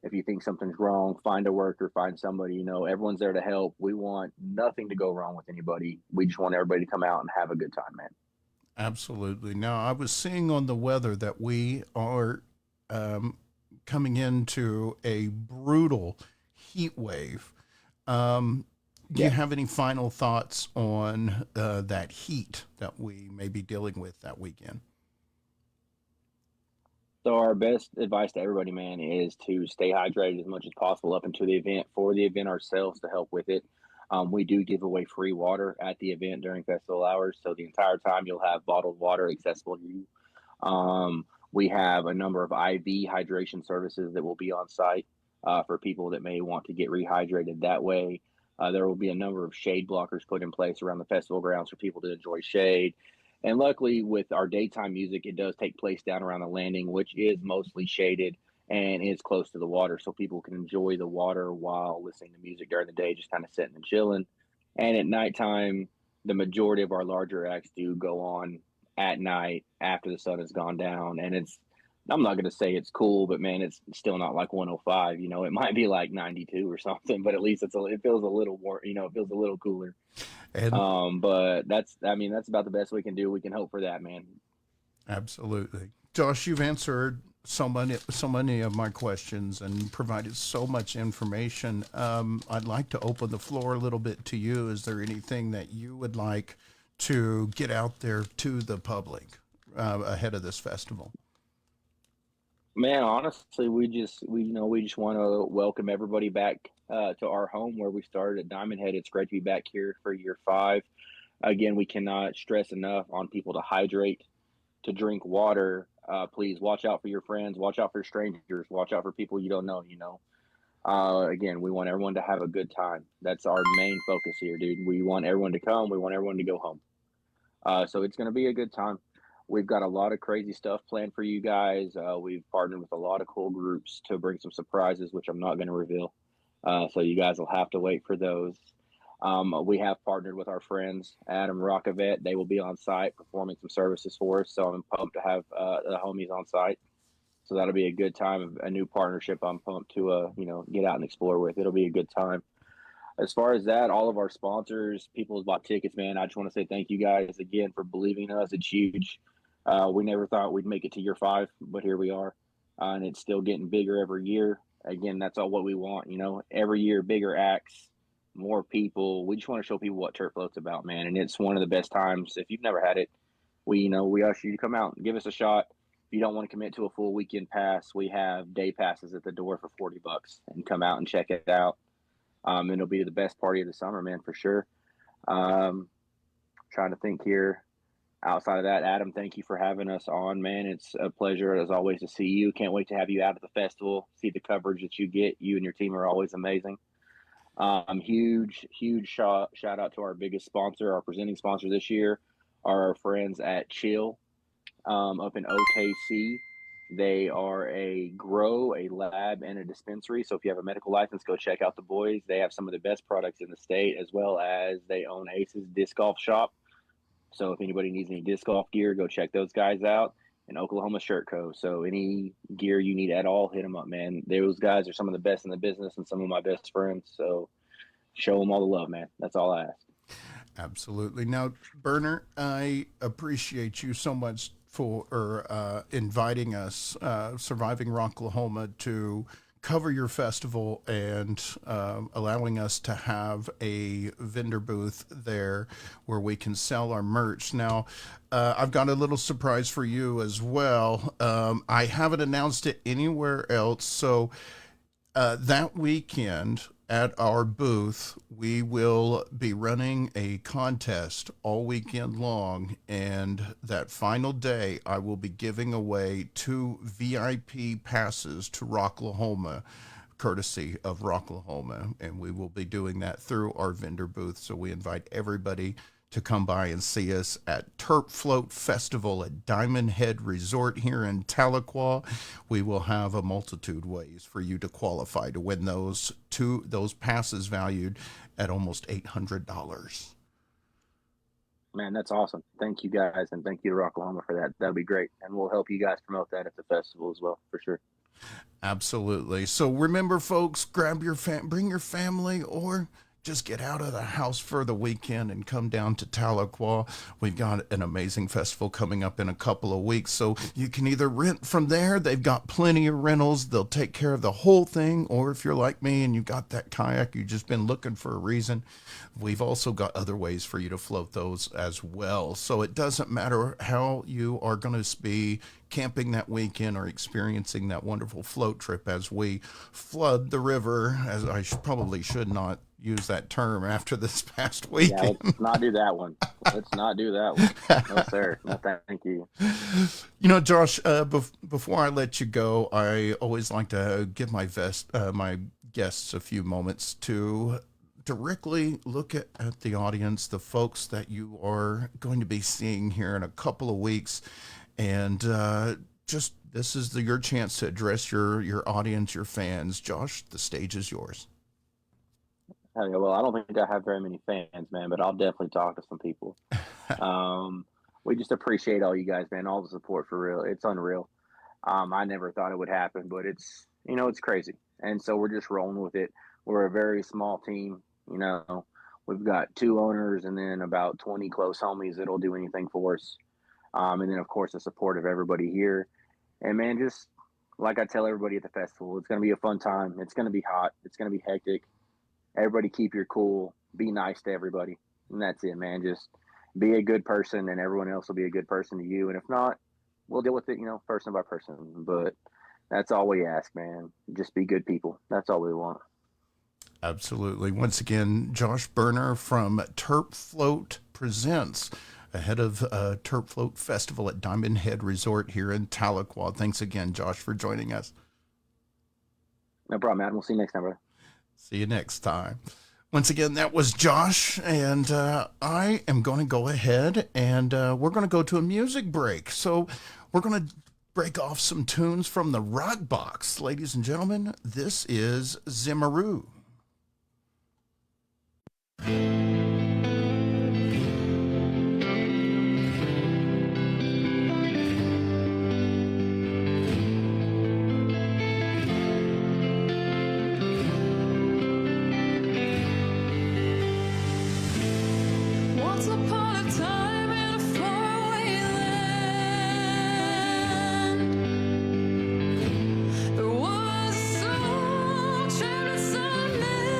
If you think something's wrong, find a worker, find somebody, everyone's there to help. We want nothing to go wrong with anybody. We just want everybody to come out and have a good time, man. Absolutely. Now, I was seeing on the weather that we are coming into a brutal heat wave. Do you Yes. have any final thoughts on that heat that we may be dealing with that weekend? So our best advice to everybody, man, is to stay hydrated as much as possible up until the event. For the event ourselves to help with it, we do give away free water at the event during festival hours. So the entire time you'll have bottled water accessible to you. We have a number of IV hydration services that will be on site for people that may want to get rehydrated that way. There will be a number of shade blockers put in place around the festival grounds for people to enjoy shade. And luckily, with our daytime music, it does take place down around the landing, which is mostly shaded and is close to the water. So people can enjoy the water while listening to music during the day, just kind of sitting and chilling. And at nighttime, the majority of our larger acts do go on at night after the sun has gone down. And I'm not going to say it's cool, but man, it's still not like 105. It might be like 92 or something, but at least it feels a little warm, it feels a little cooler. And But that's about the best we can do. We can hope for that, man. absolutely, Josh, you've answered so many of my questions and provided so much information. I'd like to open the floor a little bit to you. Is there anything that you would like to get out there to the public ahead of this festival? Man, honestly, we just want to welcome everybody back to our home where we started at Diamond Head. It's great to be back here for year 5. Again, we cannot stress enough on people to hydrate, to drink water. Please watch out for your friends, watch out for strangers, watch out for people you don't know. Again, we want everyone to have a good time. That's our main focus here, dude. We want everyone to come. We want everyone to go home. So it's going to be a good time. We've got a lot of crazy stuff planned for you guys. We've partnered with a lot of cool groups to bring some surprises, which I'm not going to reveal. So you guys will have to wait for those. We have partnered with our friends, Adam Richmond. They will be on site performing some services for us. So I'm pumped to have the homies on site. So that'll be a good time, a new partnership I'm pumped to, get out and explore with. It'll be a good time. As far as that, all of our sponsors, people who bought tickets, man, I just want to say thank you guys again for believing in us. It's huge. We never thought we'd make it to year 5, but here we are. And it's still getting bigger every year. Again, that's all what we want, every year, bigger acts, more people. We just want to show people what Terp Float's about, man. And it's one of the best times. If you've never had it, we usher you to come out and give us a shot. If you don't want to commit to a full weekend pass, we have day passes at the door for $40 and come out and check it out. And it'll be the best party of the summer, man, for sure. Trying to think here. Outside of that, Adam, thank you for having us on, man. It's a pleasure, as always, to see you. Can't wait to have you out at the festival, see the coverage that you get. You and your team are always amazing. Huge shout out to our biggest sponsor, our presenting sponsor this year, are our friends at Chill up in OKC. They are a grow, a lab, and a dispensary. So if you have a medical license, go check out the boys. They have some of the best products in the state, as well as they own Ace's Disc Golf Shop. So if anybody needs any disc golf gear, go check those guys out. And Oklahoma Shirt Co. So any gear you need at all, hit them up, man. Those guys are some of the best in the business and some of my best friends. So show them all the love, man. That's all I ask. Absolutely. Now, Berner, I appreciate you so much for inviting us, Surviving Rocklahoma, to cover your festival and allowing us to have a vendor booth there where we can sell our merch. Now, I've got a little surprise for you as well. I haven't announced it anywhere else, so that weekend at our booth, we will be running a contest all weekend long, and that final day, I will be giving away 2 VIP passes to Rocklahoma, courtesy of Rocklahoma, and we will be doing that through our vendor booth. So we invite everybody to come by and see us at Terp Float Festival at Diamond Head Resort here in Tahlequah. We will have a multitude ways for you to qualify to win those passes valued at almost $800. Man, that's awesome. Thank you guys, and thank you to Rocklahoma for that. That'll be great, and we'll help you guys promote that at the festival as well, for sure. Absolutely. So remember, folks, grab your bring your family, or just get out of the house for the weekend and come down to Tahlequah. We've got an amazing festival coming up in a couple of weeks, so you can either rent from there. They've got plenty of rentals. They'll take care of the whole thing. Or if you're like me and you got that kayak, you've just been looking for a reason, we've also got other ways for you to float those as well. So it doesn't matter how you are going to be camping that weekend or experiencing that wonderful float trip as we flood the river, as I probably should not use that term after this past weekend. Yeah, let's not do that one. Let's not do that one. No, sir. No, thank you. Josh, before I let you go, I always like to give my guests a few moments to directly look at the audience, the folks that you are going to be seeing here in a couple of weeks. And this is your chance to address your audience, your fans. Josh, the stage is yours. Well, I don't think I have very many fans, man, but I'll definitely talk to some people. We just appreciate all you guys, man, all the support, for real. It's unreal. I never thought it would happen, but it's crazy. And so we're just rolling with it. We're a very small team. We've got 2 owners and then about 20 close homies that'll do anything for us. And then, of course, the support of everybody here. And, man, just like I tell everybody at the festival, it's going to be a fun time. It's going to be hot. It's going to be hectic. Everybody keep your cool. Be nice to everybody. And that's it, man. Just be a good person, and everyone else will be a good person to you. And if not, we'll deal with it, person by person. But that's all we ask, man. Just be good people. That's all we want. Absolutely. Once again, Josh Berner from Terp Float presents ahead of Terp Float Festival at Diamond Head Resort here in Tahlequah. Thanks again, Josh, for joining us. No problem, man. We'll see you next time, brother. See you next time. Once again, that was Josh, and I am going to go ahead and we're going to go to a music break. So we're going to break off some tunes from the Rock Box. Ladies and gentlemen, this is Zimmeroo. Once upon a time in a faraway land, there was a soul traveling some man.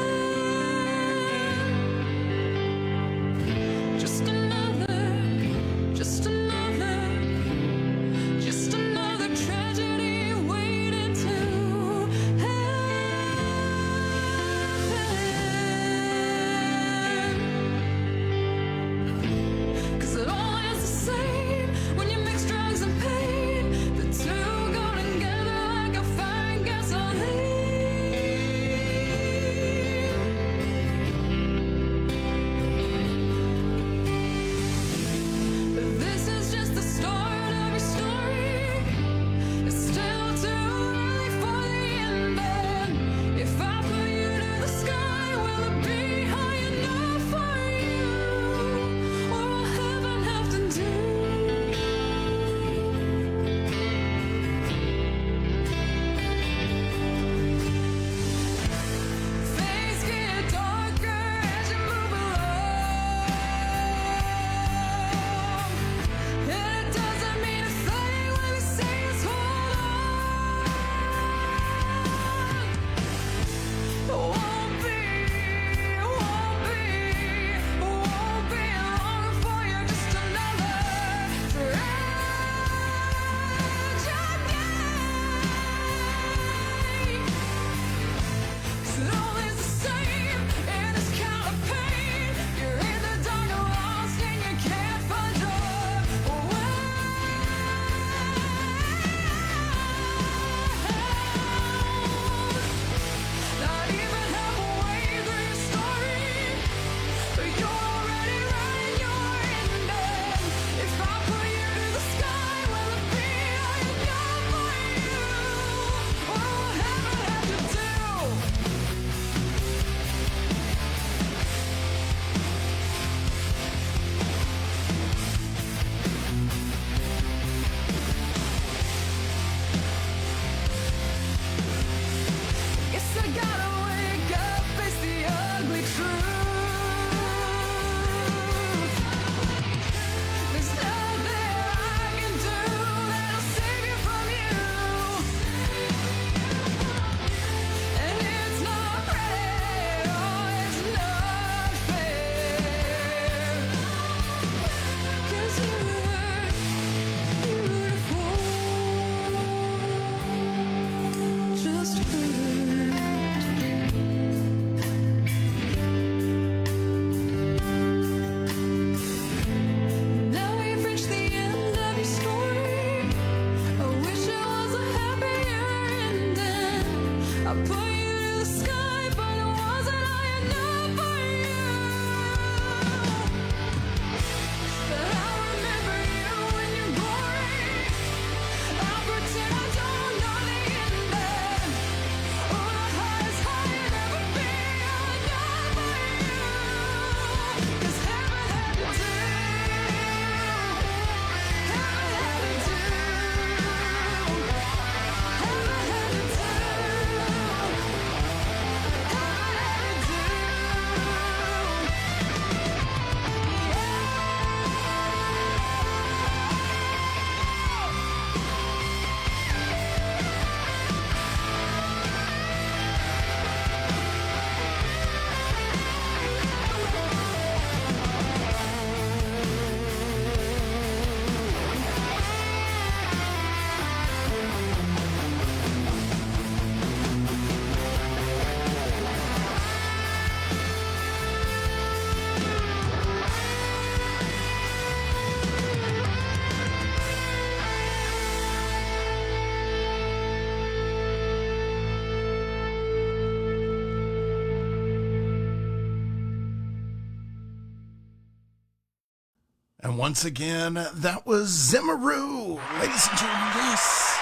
And once again, that was Zimmeroo. Ladies and gentlemen, yes.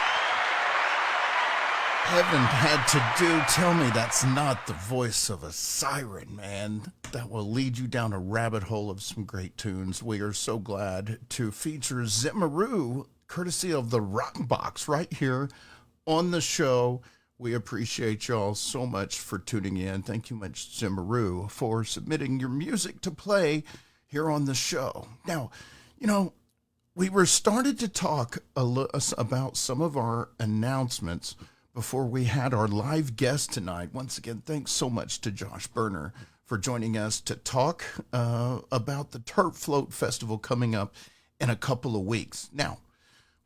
Haven't had to do. Tell me that's not the voice of a siren, man. That will lead you down a rabbit hole of some great tunes. We are so glad to feature Zimmeroo, courtesy of the Rock Box, right here on the show. We appreciate y'all so much for tuning in. Thank you much, Zimmeroo, for submitting your music to play here on the show. Now, you know, we were started to talk about some of our announcements before we had our live guest tonight. Once again, thanks so much to Josh Berner for joining us to talk about the Terp Float Festival coming up in a couple of weeks. Now,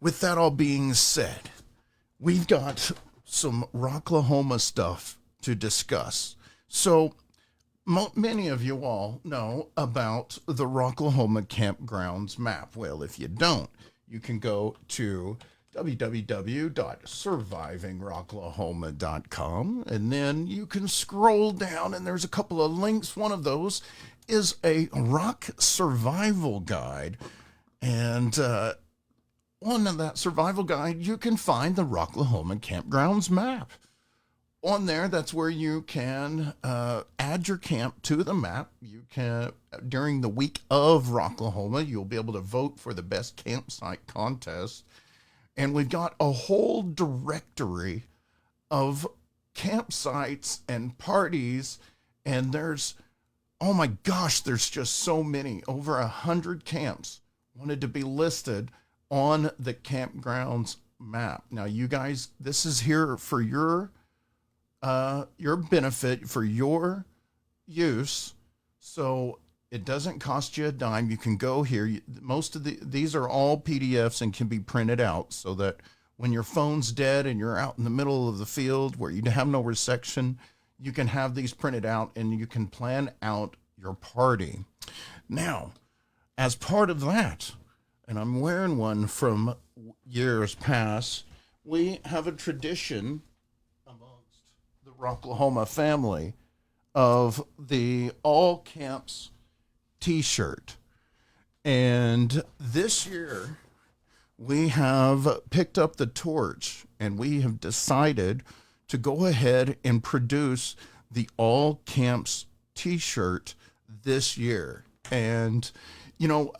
with that all being said, we've got some Rocklahoma stuff to discuss. So, many of you all know about the Rocklahoma Campgrounds map. Well, if you don't, you can go to www.survivingrocklahoma.com, and then you can scroll down, and there's a couple of links. One of those is a rock survival guide, and on that survival guide, you can find the Rocklahoma Campgrounds map. On there, that's where you can add your camp to the map. You can, during the week of Rocklahoma, you'll be able to vote for the best campsite contest. And we've got a whole directory of campsites and parties. And there's, oh my gosh, there's just so many. Over 100 camps wanted to be listed on the campgrounds map. Now, you guys, this is here for your benefit, for your use. So it doesn't cost you a dime. You can go here. Most of these are all PDFs and can be printed out so that when your phone's dead and you're out in the middle of the field where you have no reception, you can have these printed out and you can plan out your party. Now, as part of that, and I'm wearing one from years past, we have a tradition amongst the Rocklahoma family of the All Camps t-shirt. And this year, we have picked up the torch and we have decided to go ahead and produce the All Camps t-shirt this year. And you know,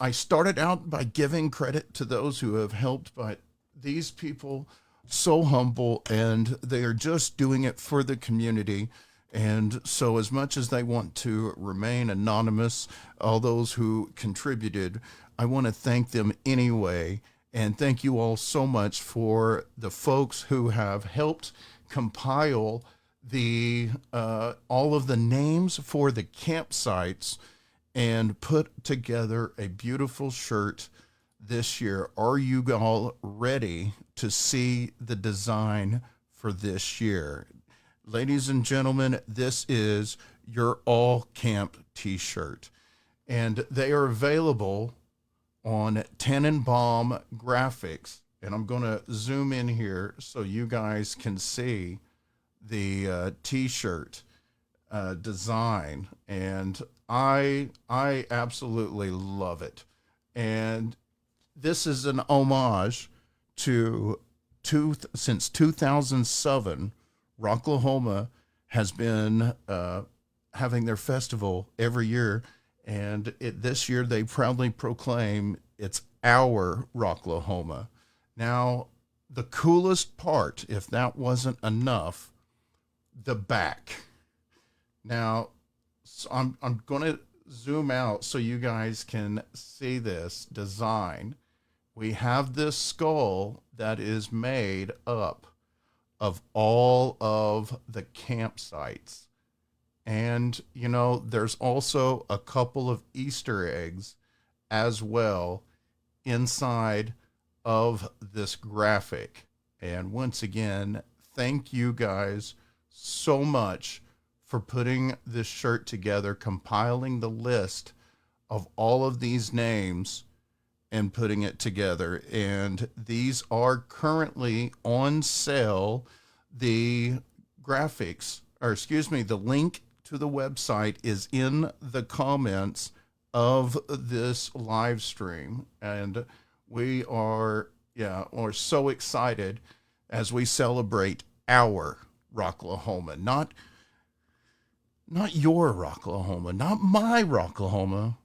I started out by giving credit to those who have helped, but these people, so humble, and they are just doing it for the community. And so as much as they want to remain anonymous, all those who contributed, I want to thank them anyway. And thank you all so much for the folks who have helped compile the all of the names for the campsites and put together a beautiful shirt this year. Are you all ready to see the design for this year? Ladies and gentlemen, this is your All Camp t-shirt. And they are available on Tannenbaum Graphics. And I'm going to zoom in here so you guys can see the t-shirt design. And I absolutely love it. And this is an homage to since 2007, Rocklahoma has been having their festival every year. And this year they proudly proclaim it's our Rocklahoma. Now, the coolest part, if that wasn't enough, the back. Now, so I'm going to zoom out so you guys can see this design. We have this skull that is made up of all of the campsites. And, you know, there's also a couple of Easter eggs as well inside of this graphic. And once again, thank you guys so much for putting this shirt together, compiling the list of all of these names and putting it together. And these are currently on sale. The graphics, or excuse me, the link to the website is in the comments of this live stream. And we're so excited as we celebrate our Rocklahoma, not your Rocklahoma, not my Rocklahoma,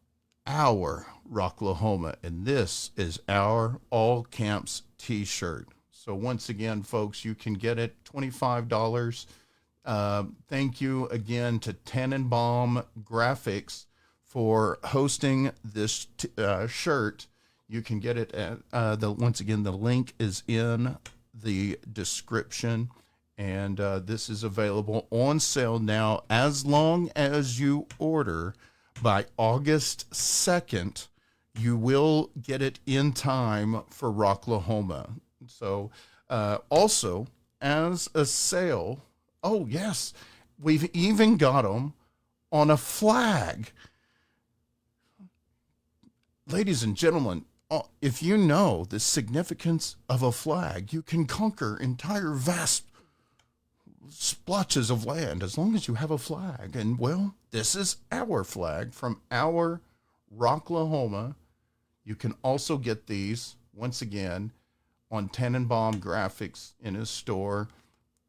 our Rocklahoma. And this is our All Camps t-shirt. So once again, folks, you can get it $25. Thank you again to Tannenbaum Graphics for hosting this shirt. You can get it at once again, the link is in the description, and this is available on sale now as long as you order by August 2nd. You will get it in time for Rocklahoma. So also as a sale, oh yes, we've even got them on a flag. Ladies and gentlemen, if you know the significance of a flag, you can conquer entire vast splotches of land as long as you have a flag. And well, this is our flag from our Rocklahoma. You can also get these once again on Tannenbaum Graphics in his store,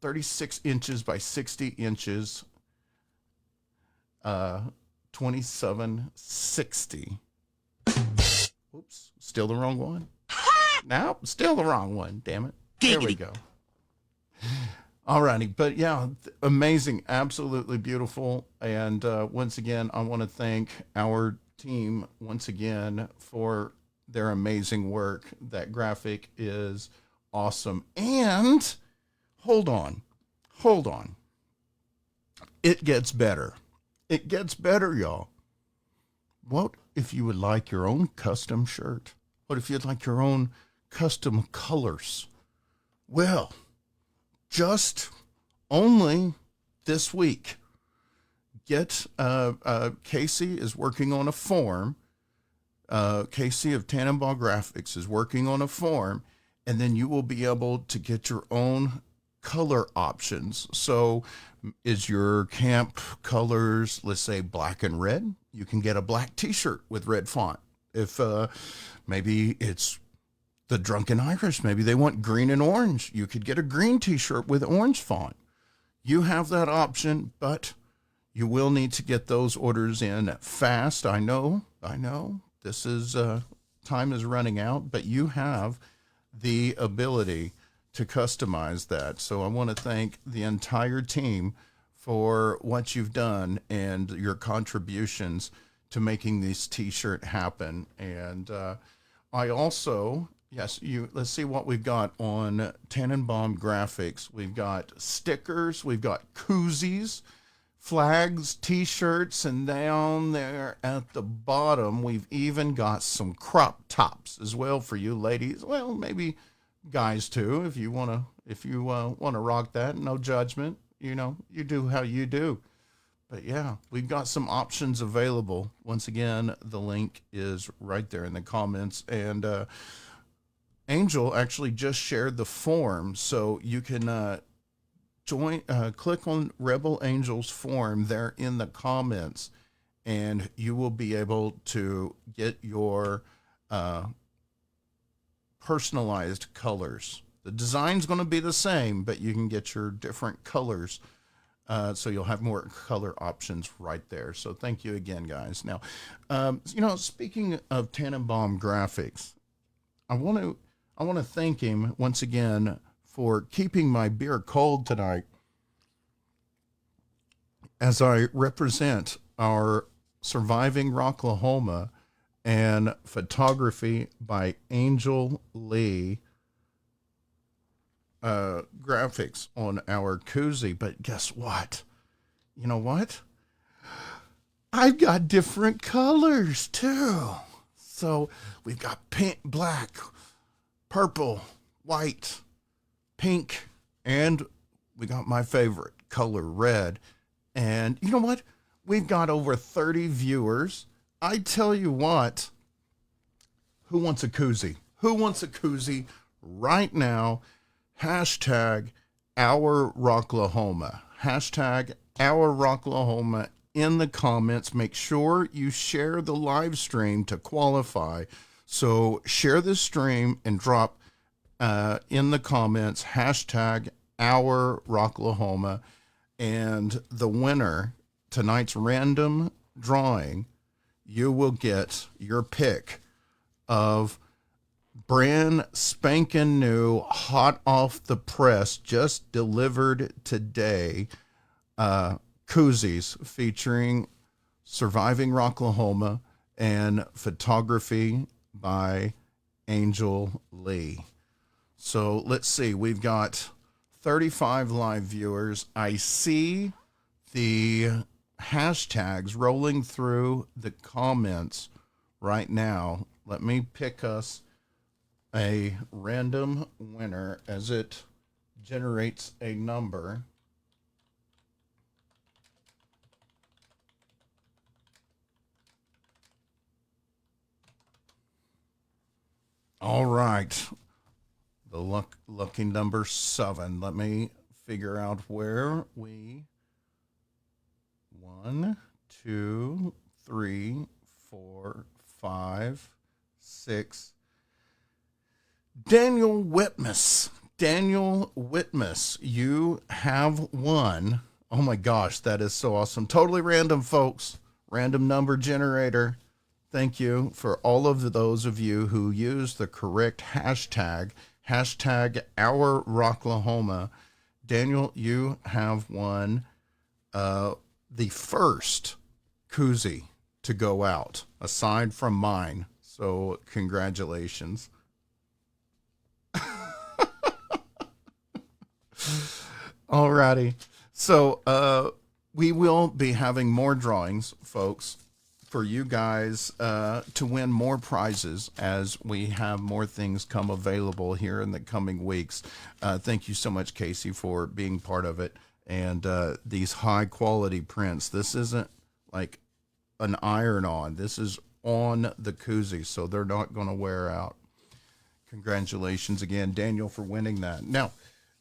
36 inches by 60 inches, 2760. Oops, still the wrong one. No, still the wrong one. Damn it. There we go. Alrighty, but yeah, amazing, absolutely beautiful. And once again, I want to thank our team once again for their amazing work. That graphic is awesome. And hold on. It gets better. It gets better, y'all. What if you would like your own custom shirt? What if you'd like your own custom colors? Well, just only this week, Casey is working on a form. Casey of Tannenbaum Graphics is working on a form, and then you will be able to get your own color options. So is your camp colors, let's say black and red? You can get a black t-shirt with red font. If maybe it's the Drunken Irish, maybe they want green and orange, you could get a green t-shirt with orange font. You have that option, but you will need to get those orders in fast. I know this is time is running out, but you have the ability to customize that. So I want to thank the entire team for what you've done and your contributions to making this t-shirt happen. And I also, let's see what we've got on Tannenbaum Graphics. We've got stickers, we've got koozies, flags, t-shirts, and down there at the bottom, we've even got some crop tops as well for you ladies. Well, maybe guys too, if you want to rock that. No judgment. You do how you do. But yeah, we've got some options available. Once again, the link is right there in the comments. And Angel actually just shared the form, so you can click on Rebel Angel's form there in the comments, and you will be able to get your personalized colors. The design's going to be the same, but you can get your different colors. So you'll have more color options right there. So thank you again, guys. Now, speaking of Tannenbaum Graphics, I want to thank him once again for keeping my beer cold tonight as I represent our Surviving Rocklahoma and photography by Angel Lee graphics on our koozie. But guess what? You know what? I've got different colors too. So we've got pink, black, purple, white, pink, and we got my favorite color, red. And you know what? We've got over 30 viewers. I tell you what, who wants a koozie? Who wants a koozie right now? Hashtag our Rocklahoma. Hashtag our Rocklahoma in the comments. Make sure you share the live stream to qualify. So share the stream and drop in the comments hashtag our Rocklahoma, and the winner, tonight's random drawing, you will get your pick of brand spanking new, hot off the press, just delivered today, koozies featuring Surviving Rocklahoma and photography by Angel Lee. So let's see, we've got 35 live viewers. I see the hashtags rolling through the comments right now. Let me pick us a random winner as it generates a number. All right. The lucky number 7. Let me figure out where we... 1, 2, 3, 4, 5, 6. Daniel Whitmus. Daniel Whitmus, you have won. Oh my gosh, that is so awesome. Totally random, folks. Random number generator. Thank you for all of those of you who used the correct hashtag our Rocklahoma. Daniel, you have won the first koozie to go out, aside from mine. So congratulations. Alrighty. So we will be having more drawings, folks, for you guys to win more prizes as we have more things come available here in the coming weeks. Thank you so much, Casey, for being part of it. And these high quality prints. This isn't like an iron-on. This is on the koozie, so they're not going to wear out. Congratulations again, Daniel, for winning that. Now,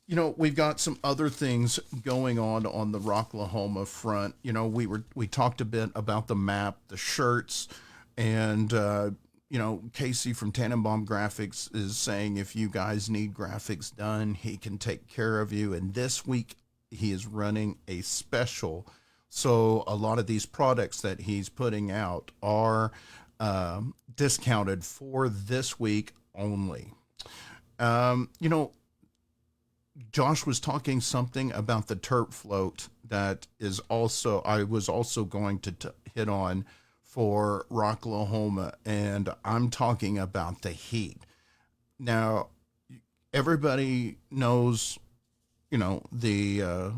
you know, we've got some other things going on the Rocklahoma front. You know, we talked a bit about the map, the shirts, and you know, Casey from Tannenbaum Graphics is saying if you guys need graphics done, he can take care of you. And this week he is running a special. So a lot of these products that he's putting out are discounted for this week only. You know, Josh was talking something about the Terp Float that is also, I was also going to hit on for Rocklahoma, and I'm talking about the heat. Now, everybody knows, you know, the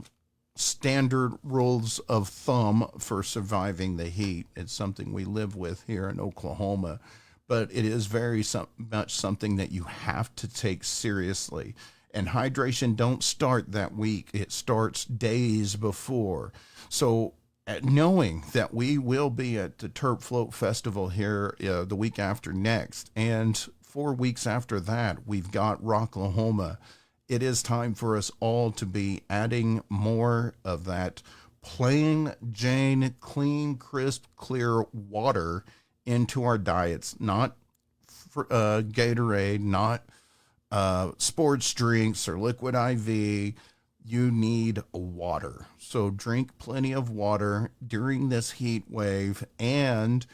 standard rules of thumb for surviving the heat. It's something we live with here in Oklahoma, but it is very much something that you have to take seriously. And hydration don't start that week. It starts days before. So knowing that we will be at the Terp Float Festival here the week after next, and 4 weeks after that, we've got Rocklahoma, it is time for us all to be adding more of that plain Jane, clean, crisp, clear water into our diets. Not Gatorade, not sports drinks or liquid IV. You need water. So drink plenty of water during this heat wave, and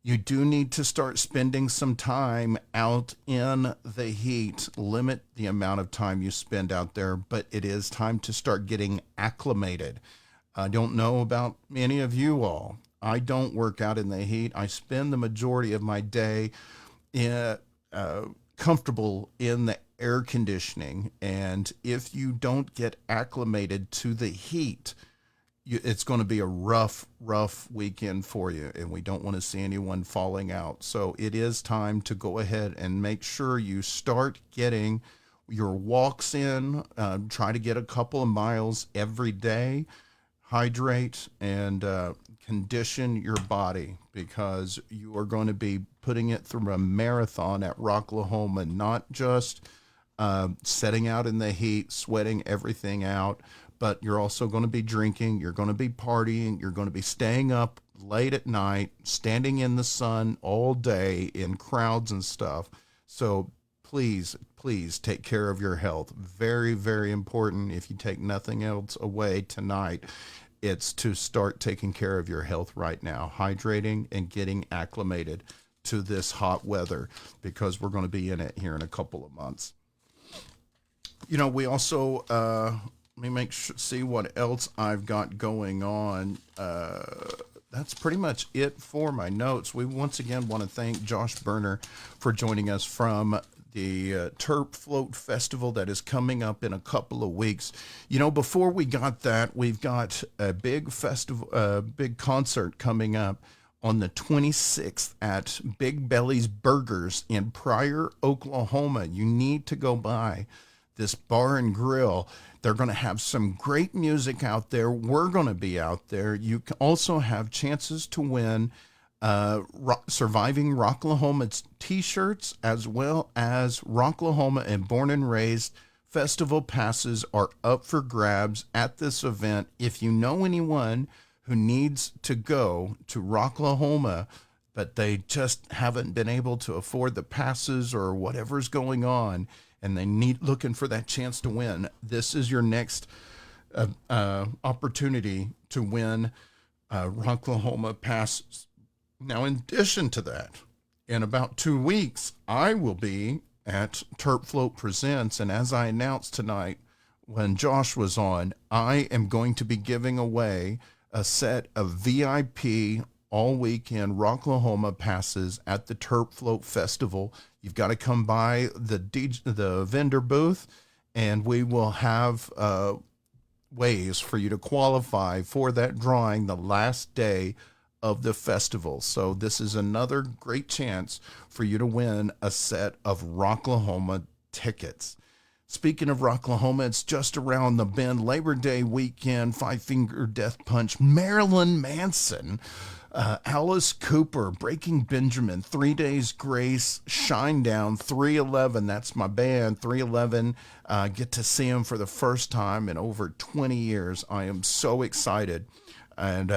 you do need to start spending some time out in the heat. Limit the amount of time you spend out there, but it is time to start getting acclimated. I don't know about many of you all. I don't work out in the heat. I spend the majority of my day comfortable in the air conditioning, and if you don't get acclimated to the heat, it's going to be a rough weekend for you, and we don't want to see anyone falling out. So it is time to go ahead and make sure you start getting your walks in. Try to get a couple of miles every day. Hydrate and condition your body, because you are going to be putting it through a marathon at Rocklahoma, not just setting out in the heat, sweating everything out, but you're also going to be drinking, you're going to be partying, you're going to be staying up late at night, standing in the sun all day in crowds and stuff. So please, please take care of your health. Very, very important. If you take nothing else away tonight, it's to start taking care of your health right now, hydrating and getting acclimated to this hot weather, because we're going to be in it here in a couple of months. You know, we also, let me see what else I've got going on. That's pretty much it for my notes. We once again want to thank Josh Berner for joining us from the Terp Float Festival that is coming up in a couple of weeks. You know, before we got that, we've got a big festival, big concert coming up on the 26th at Big Belly's Burgers in Pryor, Oklahoma. You need to go by this bar and grill. They're going to have some great music out there. We're going to be out there. You can also have chances to win Surviving Rocklahoma t-shirts, as well as Rocklahoma and Born and Raised festival passes are up for grabs at this event. If you know anyone who needs to go to Rocklahoma, but they just haven't been able to afford the passes or whatever's going on, and they looking for that chance to win, this is your next opportunity to win Rocklahoma passes. Now, in addition to that, in about 2 weeks, I will be at Terp Float Presents, and as I announced tonight when Josh was on, I am going to be giving away a set of VIP all weekend Rocklahoma passes at the Terp Float Festival. You've got to come by the vendor booth, and we will have ways for you to qualify for that drawing the last day of the festival. So this is another great chance for you to win a set of Rocklahoma tickets. Speaking of Rocklahoma, it's just around the bend. Labor Day weekend, Five Finger Death Punch, Marilyn Manson, Alice Cooper, Breaking Benjamin, 3 Days Grace, Shinedown, 311. That's my band, 311. Get to see them for the first time in over 20 years. I am so excited. And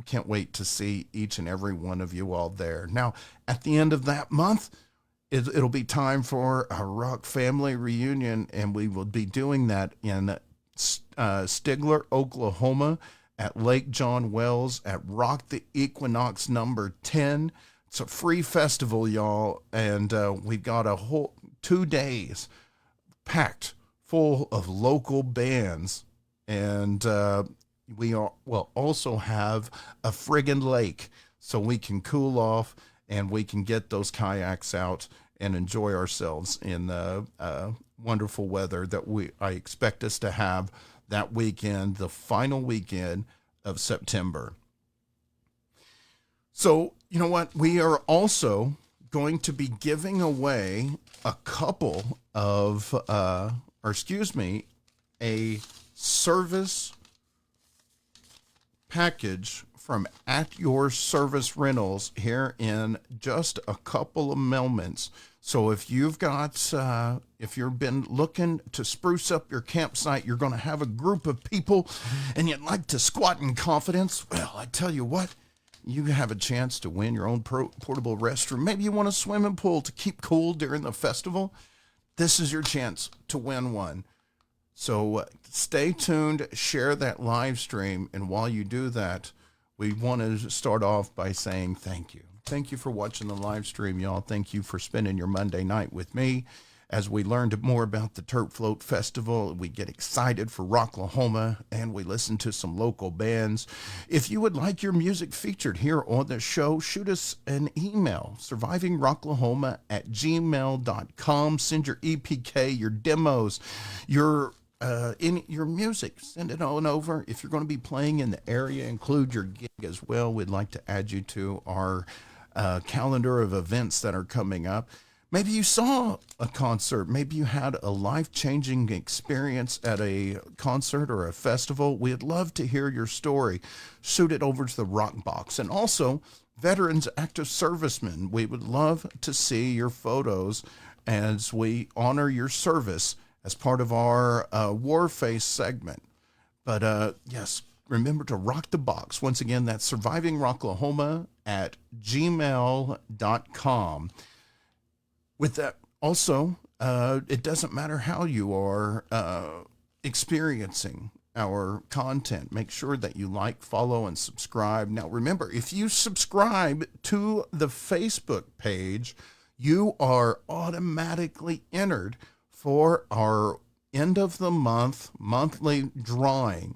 can't wait to see each and every one of you all there. Now, at the end of that month, it'll be time for a rock family reunion, and we will be doing that in Stigler, Oklahoma, at Lake John Wells, at Rock the Equinox number 10. It's a free festival, y'all, and we've got a whole 2 days packed full of local bands, and will also have a friggin' lake so we can cool off and we can get those kayaks out and enjoy ourselves in the wonderful weather that I expect us to have that weekend, the final weekend of September. So, you know what? We are also going to be giving away a couple of, a service package from At Your Service Rentals here in just a couple of moments. So if you've been looking to spruce up your campsite, you're going to have a group of people and you'd like to squat in confidence, well, I tell you what, you have a chance to win your own portable restroom. Maybe you want a swimming pool to keep cool during the festival. This is your chance to win one. So stay tuned, share that live stream, and while you do that, we want to start off by saying thank you. Thank you for watching the live stream, y'all. Thank you for spending your Monday night with me as we learned more about the Terp Float Festival. We get excited for Rocklahoma, and we listen to some local bands. If you would like your music featured here on the show, shoot us an email, survivingrocklahoma@gmail.com. Send your EPK, your demos, your music, send it on over. If you're going to be playing in the area, include your gig as well. We'd like to add you to our calendar of events that are coming up. Maybe you saw a concert. Maybe you had a life-changing experience at a concert or a festival. We'd love to hear your story. Shoot it over to the Rock Box. And also, veterans, active servicemen, we would love to see your photos as we honor your service as part of our War Face segment. But yes, remember to rock the box. Once again, that's Surviving Rocklahoma at gmail.com. With that, also, it doesn't matter how you are experiencing our content. Make sure that you like, follow, and subscribe. Now, remember, if you subscribe to the Facebook page, you are automatically entered for our end of the month monthly drawing.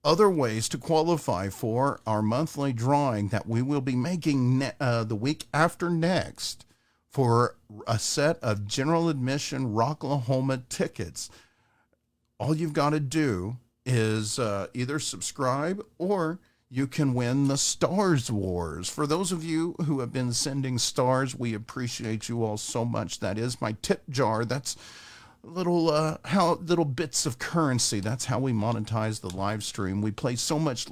Other ways to qualify for our monthly drawing that we will be making the week after next for a set of general admission Rocklahoma tickets. All you've got to do is either subscribe, or you can win the Stars Wars. For those of you who have been sending stars, we appreciate you all so much. That is my tip jar. That's little bits of currency. That's how we monetize the live stream. We play so much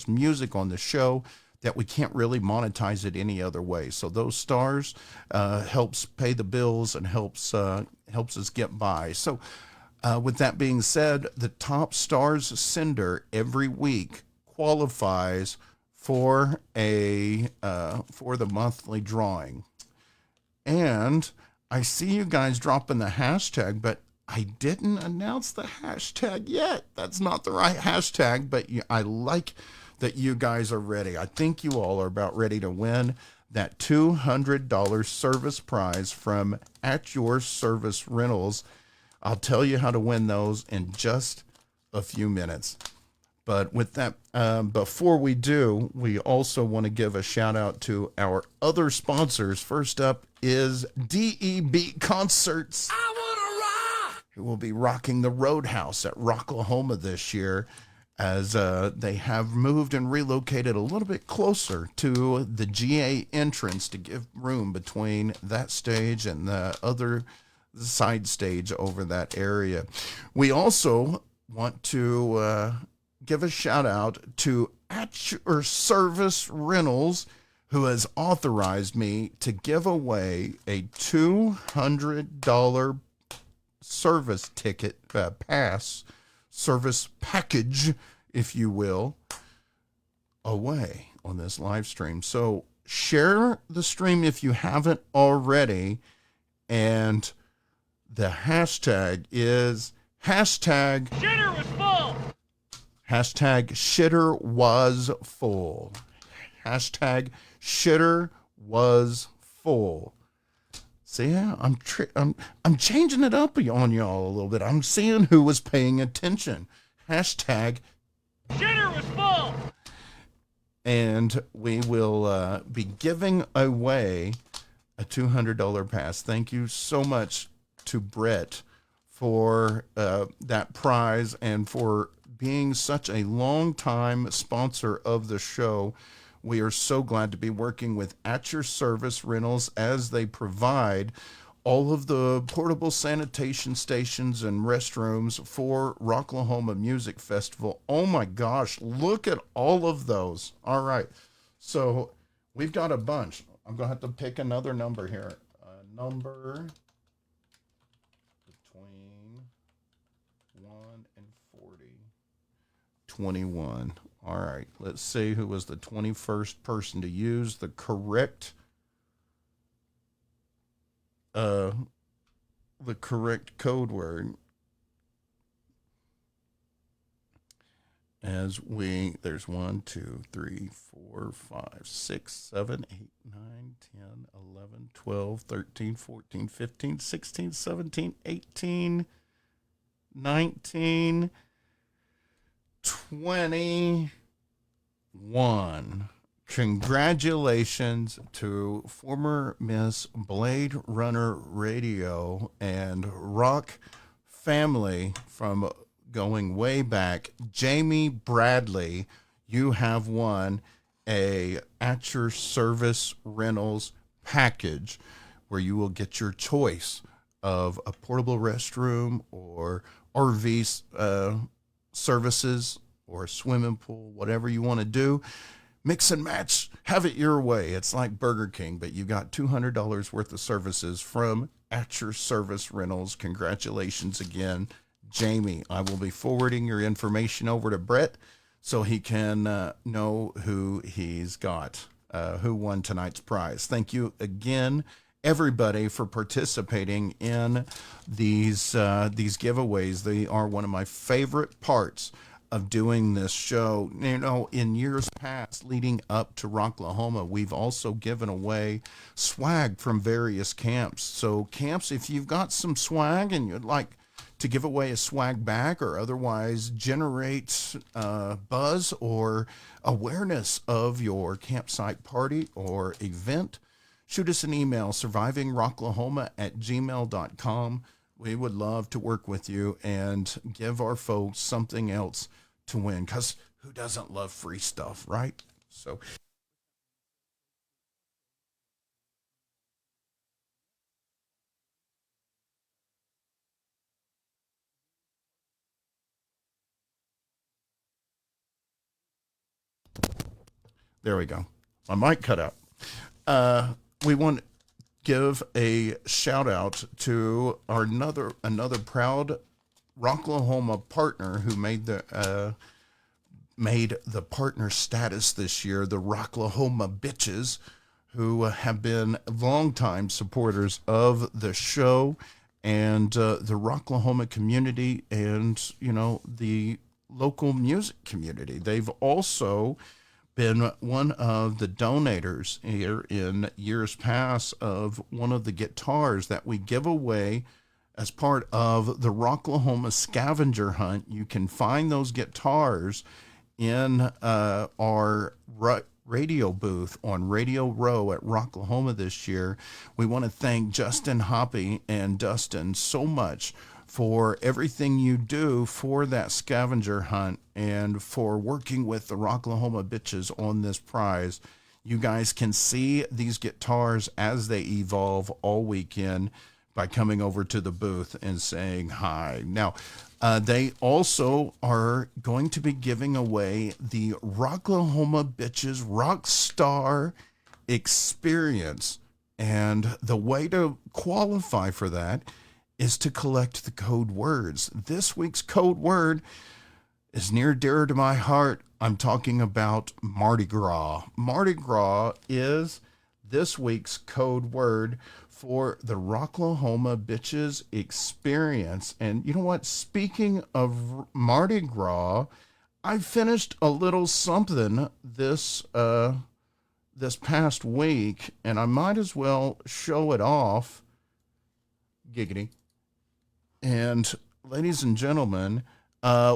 music on the show that we can't really monetize it any other way. So those stars helps pay the bills and helps us get by. So with that being said, the top stars sender every week qualifies for the monthly drawing. And I see you guys dropping the hashtag, but I didn't announce the hashtag yet. That's not the right hashtag, but I like that you guys are ready. I think you all are about ready to win that $200 service prize from At Your Service Rentals. I'll tell you how to win those in just a few minutes. But with that, before we do, we also want to give a shout out to our other sponsors. First up is DEB Concerts, who will be rocking the Roadhouse at Rocklahoma this year, as they have moved and relocated a little bit closer to the GA entrance to give room between that stage and the other side stage over that area. We also want to give a shout out to At Your Service Rentals, who has authorized me to give away a $200 service ticket service package, if you will, away on this live stream. So share the stream if you haven't already, and the hashtag is hashtag shitter was full. Hashtag shitter was full. Hashtag shitter was full. See, I'm changing it up on y'all a little bit. I'm seeing who was paying attention. Hashtag shitter was full. And we will be giving away a $200 pass. Thank you so much to Brett for that prize and for being such a long-time sponsor of the show. We are so glad to be working with At Your Service Rentals as they provide all of the portable sanitation stations and restrooms for Rocklahoma Music Festival. Oh my gosh, look at all of those. All right, so we've got a bunch. I'm going to have to pick another number here. Number between 1 and 40. 21. All right, let's see who was the 21st person to use the correct code word. As there's 1, 2, 3, 4, 5, 6, 7, 8, 9, 10, 11, 12, 13, 14, 15, 16, 17, 18, 19, 21. Congratulations to former Miss Blade Runner Radio and Rock family from going way back. Jamie Bradley, you have won a At Your Service Rentals package where you will get your choice of a portable restroom or RV services or a swimming pool, whatever you want to do. Mix and match, have it your way. It's like Burger King, but you got $200 worth of services from At Your Service Rentals. Congratulations again, Jamie. I will be forwarding your information over to Brett so he can know who he's got, who won tonight's prize. Thank you again, everybody, for participating in these giveaways. They are one of my favorite parts of doing this show. You know, in years past leading up to Rocklahoma, we've also given away swag from various camps. So camps, if you've got some swag and you'd like to give away a swag bag or otherwise generate buzz or awareness of your campsite party or event, shoot us an email, survivingrocklahoma@gmail.com. We would love to work with you and give our folks something else to win, because who doesn't love free stuff, right? So there we go. My mic cut out. We want to give a shout out to our another proud Rocklahoma partner who made the partner status this year, the Rocklahoma Bitches, who have been longtime supporters of the show and the Rocklahoma community and, you know, the local music community. They've also been one of the donators here in years past of one of the guitars that we give away as part of the Rocklahoma scavenger hunt. You can find those guitars in our radio booth on Radio Row at Rocklahoma this year. We want to thank Justin Hoppy and Dustin so much for everything you do for that scavenger hunt and for working with the Rocklahoma Bitches on this prize. You guys can see these guitars as they evolve all weekend by coming over to the booth and saying hi. Now, they also are going to be giving away the Rocklahoma Bitches Rockstar Experience. And the way to qualify for that is to collect the code words. This week's code word is near dear to my heart. I'm talking about Mardi Gras. Mardi Gras is this week's code word for the Rocklahoma Bitches Experience. And you know what? Speaking of Mardi Gras, I finished a little something this past week, and I might as well show it off. Giggity. And ladies and gentlemen,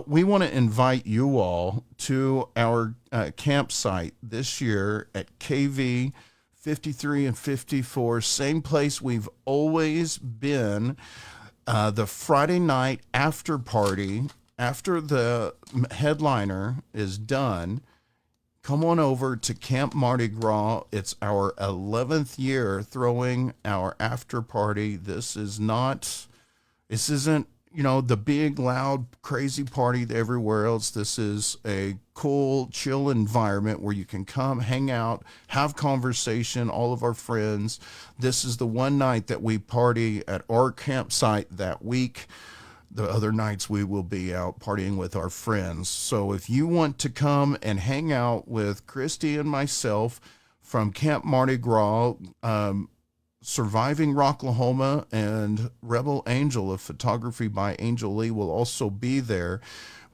we want to invite you all to our campsite this year at KV 53 and 54, same place we've always been. The Friday night after party, after the headliner is done, come on over to Camp Mardi Gras. It's our 11th year throwing our after party. This isn't, you know, the big, loud, crazy party everywhere else. This is a cool, chill environment where you can come, hang out, have conversation, all of our friends. This is the one night that we party at our campsite that week. The other nights we will be out partying with our friends. So if you want to come and hang out with Christy and myself from Camp Mardi Gras, Surviving Rocklahoma and Rebel Angel of Photography by Angel Lee will also be there.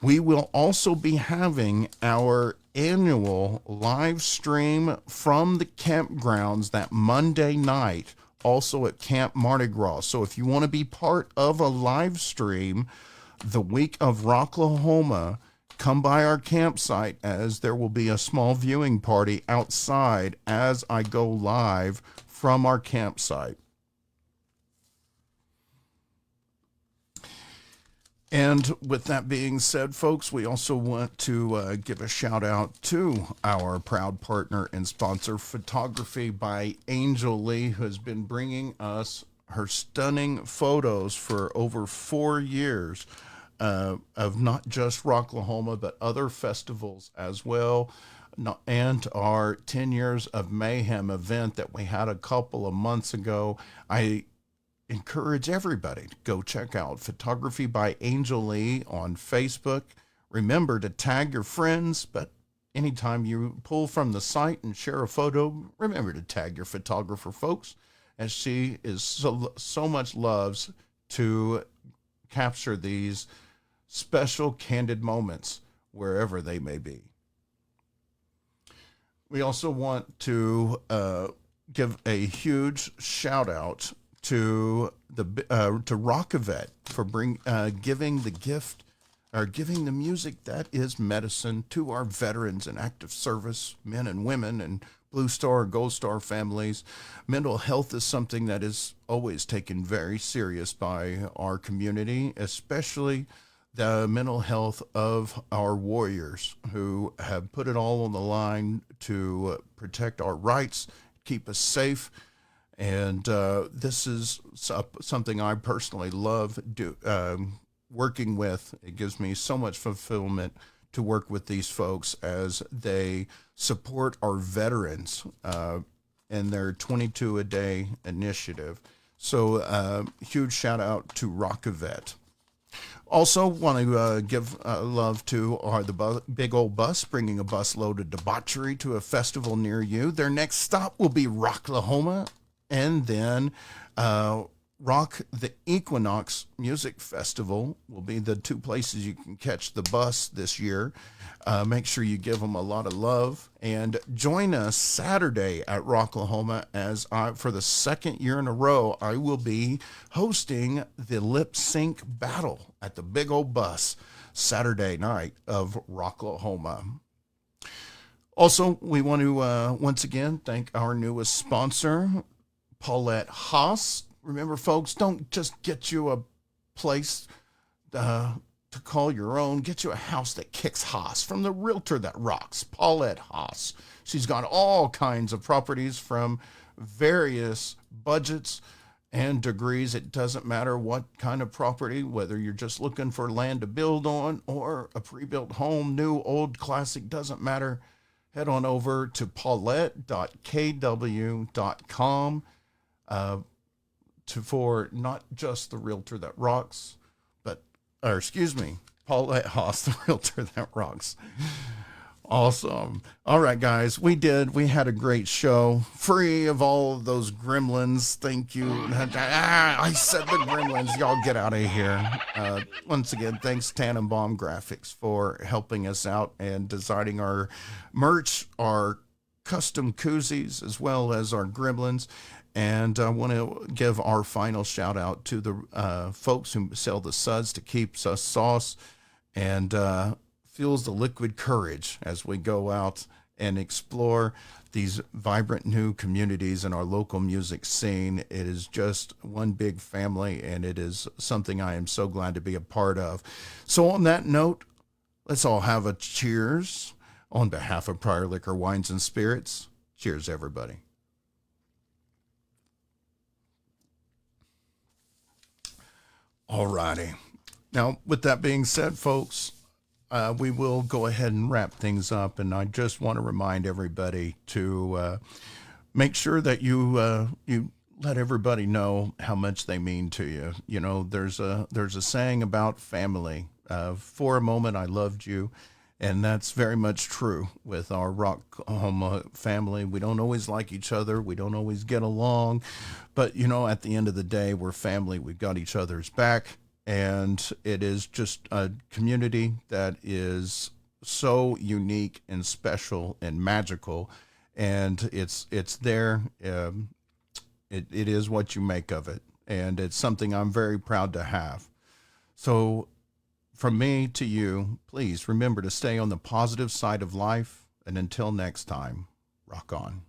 We will also be having our annual live stream from the campgrounds that Monday night, also at Camp Mardi Gras. So if you want to be part of a live stream the week of Rocklahoma, come by our campsite, as there will be a small viewing party outside as I go live from our campsite. And with that being said, folks, we also want to give a shout out to our proud partner and sponsor, Photography by Angel Lee, who has been bringing us her stunning photos for over 4 years of not just Rocklahoma, but other festivals as well. And our 10 Years of Mayhem event that we had a couple of months ago. I encourage everybody to go check out Photography by Angel Lee on Facebook. Remember to tag your friends, but anytime you pull from the site and share a photo, remember to tag your photographer, folks, as she is so much loves to capture these special candid moments wherever they may be. We also want to give a huge shout out to to Rockavet for giving the gift, or giving the music that is medicine to our veterans and active service men and women and Blue Star and Gold Star families. Mental health is something that is always taken very serious by our community, especially the mental health of our warriors who have put it all on the line to protect our rights, keep us safe. And this is something I personally love working with. It gives me so much fulfillment to work with these folks as they support our veterans in their 22 a day initiative. So huge shout out to Rockavet. Also want to give love to the Big Old Bus, bringing a busload of debauchery to a festival near you. Their next stop will be Rocklahoma, and then Rock the Equinox Music Festival will be the two places you can catch the bus this year. Make sure you give them a lot of love, and join us Saturday at Rocklahoma as for the second year in a row, I will be hosting the lip sync battle at the Big Old Bus Saturday night of Rocklahoma. Also, we want to once again thank our newest sponsor, Paulette Haas. Remember, folks, don't just get you a place to call your own. Get you a house that kicks Haas, from the realtor that rocks, Paulette Haas. She's got all kinds of properties from various budgets and degrees. It doesn't matter what kind of property, whether you're just looking for land to build on or a pre-built home, new, old, classic, doesn't matter. Head on over to paulette.kw.com for not just the realtor that rocks, Paulette Haas, the realtor that rocks. Awesome. All right, guys, we had a great show, free of all of those gremlins. Thank you. I said the gremlins. Y'all get out of here. Once again, thanks Tannenbaum Graphics for helping us out and designing our merch, our custom koozies, as well as our gremlins. And I want to give our final shout out to the folks who sell the suds to keep us sauce and fuels the liquid courage as we go out and explore these vibrant new communities in our local music scene. It is just one big family, and it is something I am so glad to be a part of. So on that note, let's all have a cheers on behalf of Prior Liquor Wines and Spirits. Cheers, everybody. All righty. Now, with that being said, folks, we will go ahead and wrap things up. And I just want to remind everybody to make sure that you let everybody know how much they mean to you. You know, there's a saying about family. For a moment, I loved you. And that's very much true with our ROKAHOMA family. We don't always like each other. We don't always get along. But, you know, at the end of the day, we're family. We've got each other's back. And it is just a community that is so unique and special and magical. And it's there. It is what you make of it. And it's something I'm very proud to have. So from me to you, please remember to stay on the positive side of life. And until next time, rock on.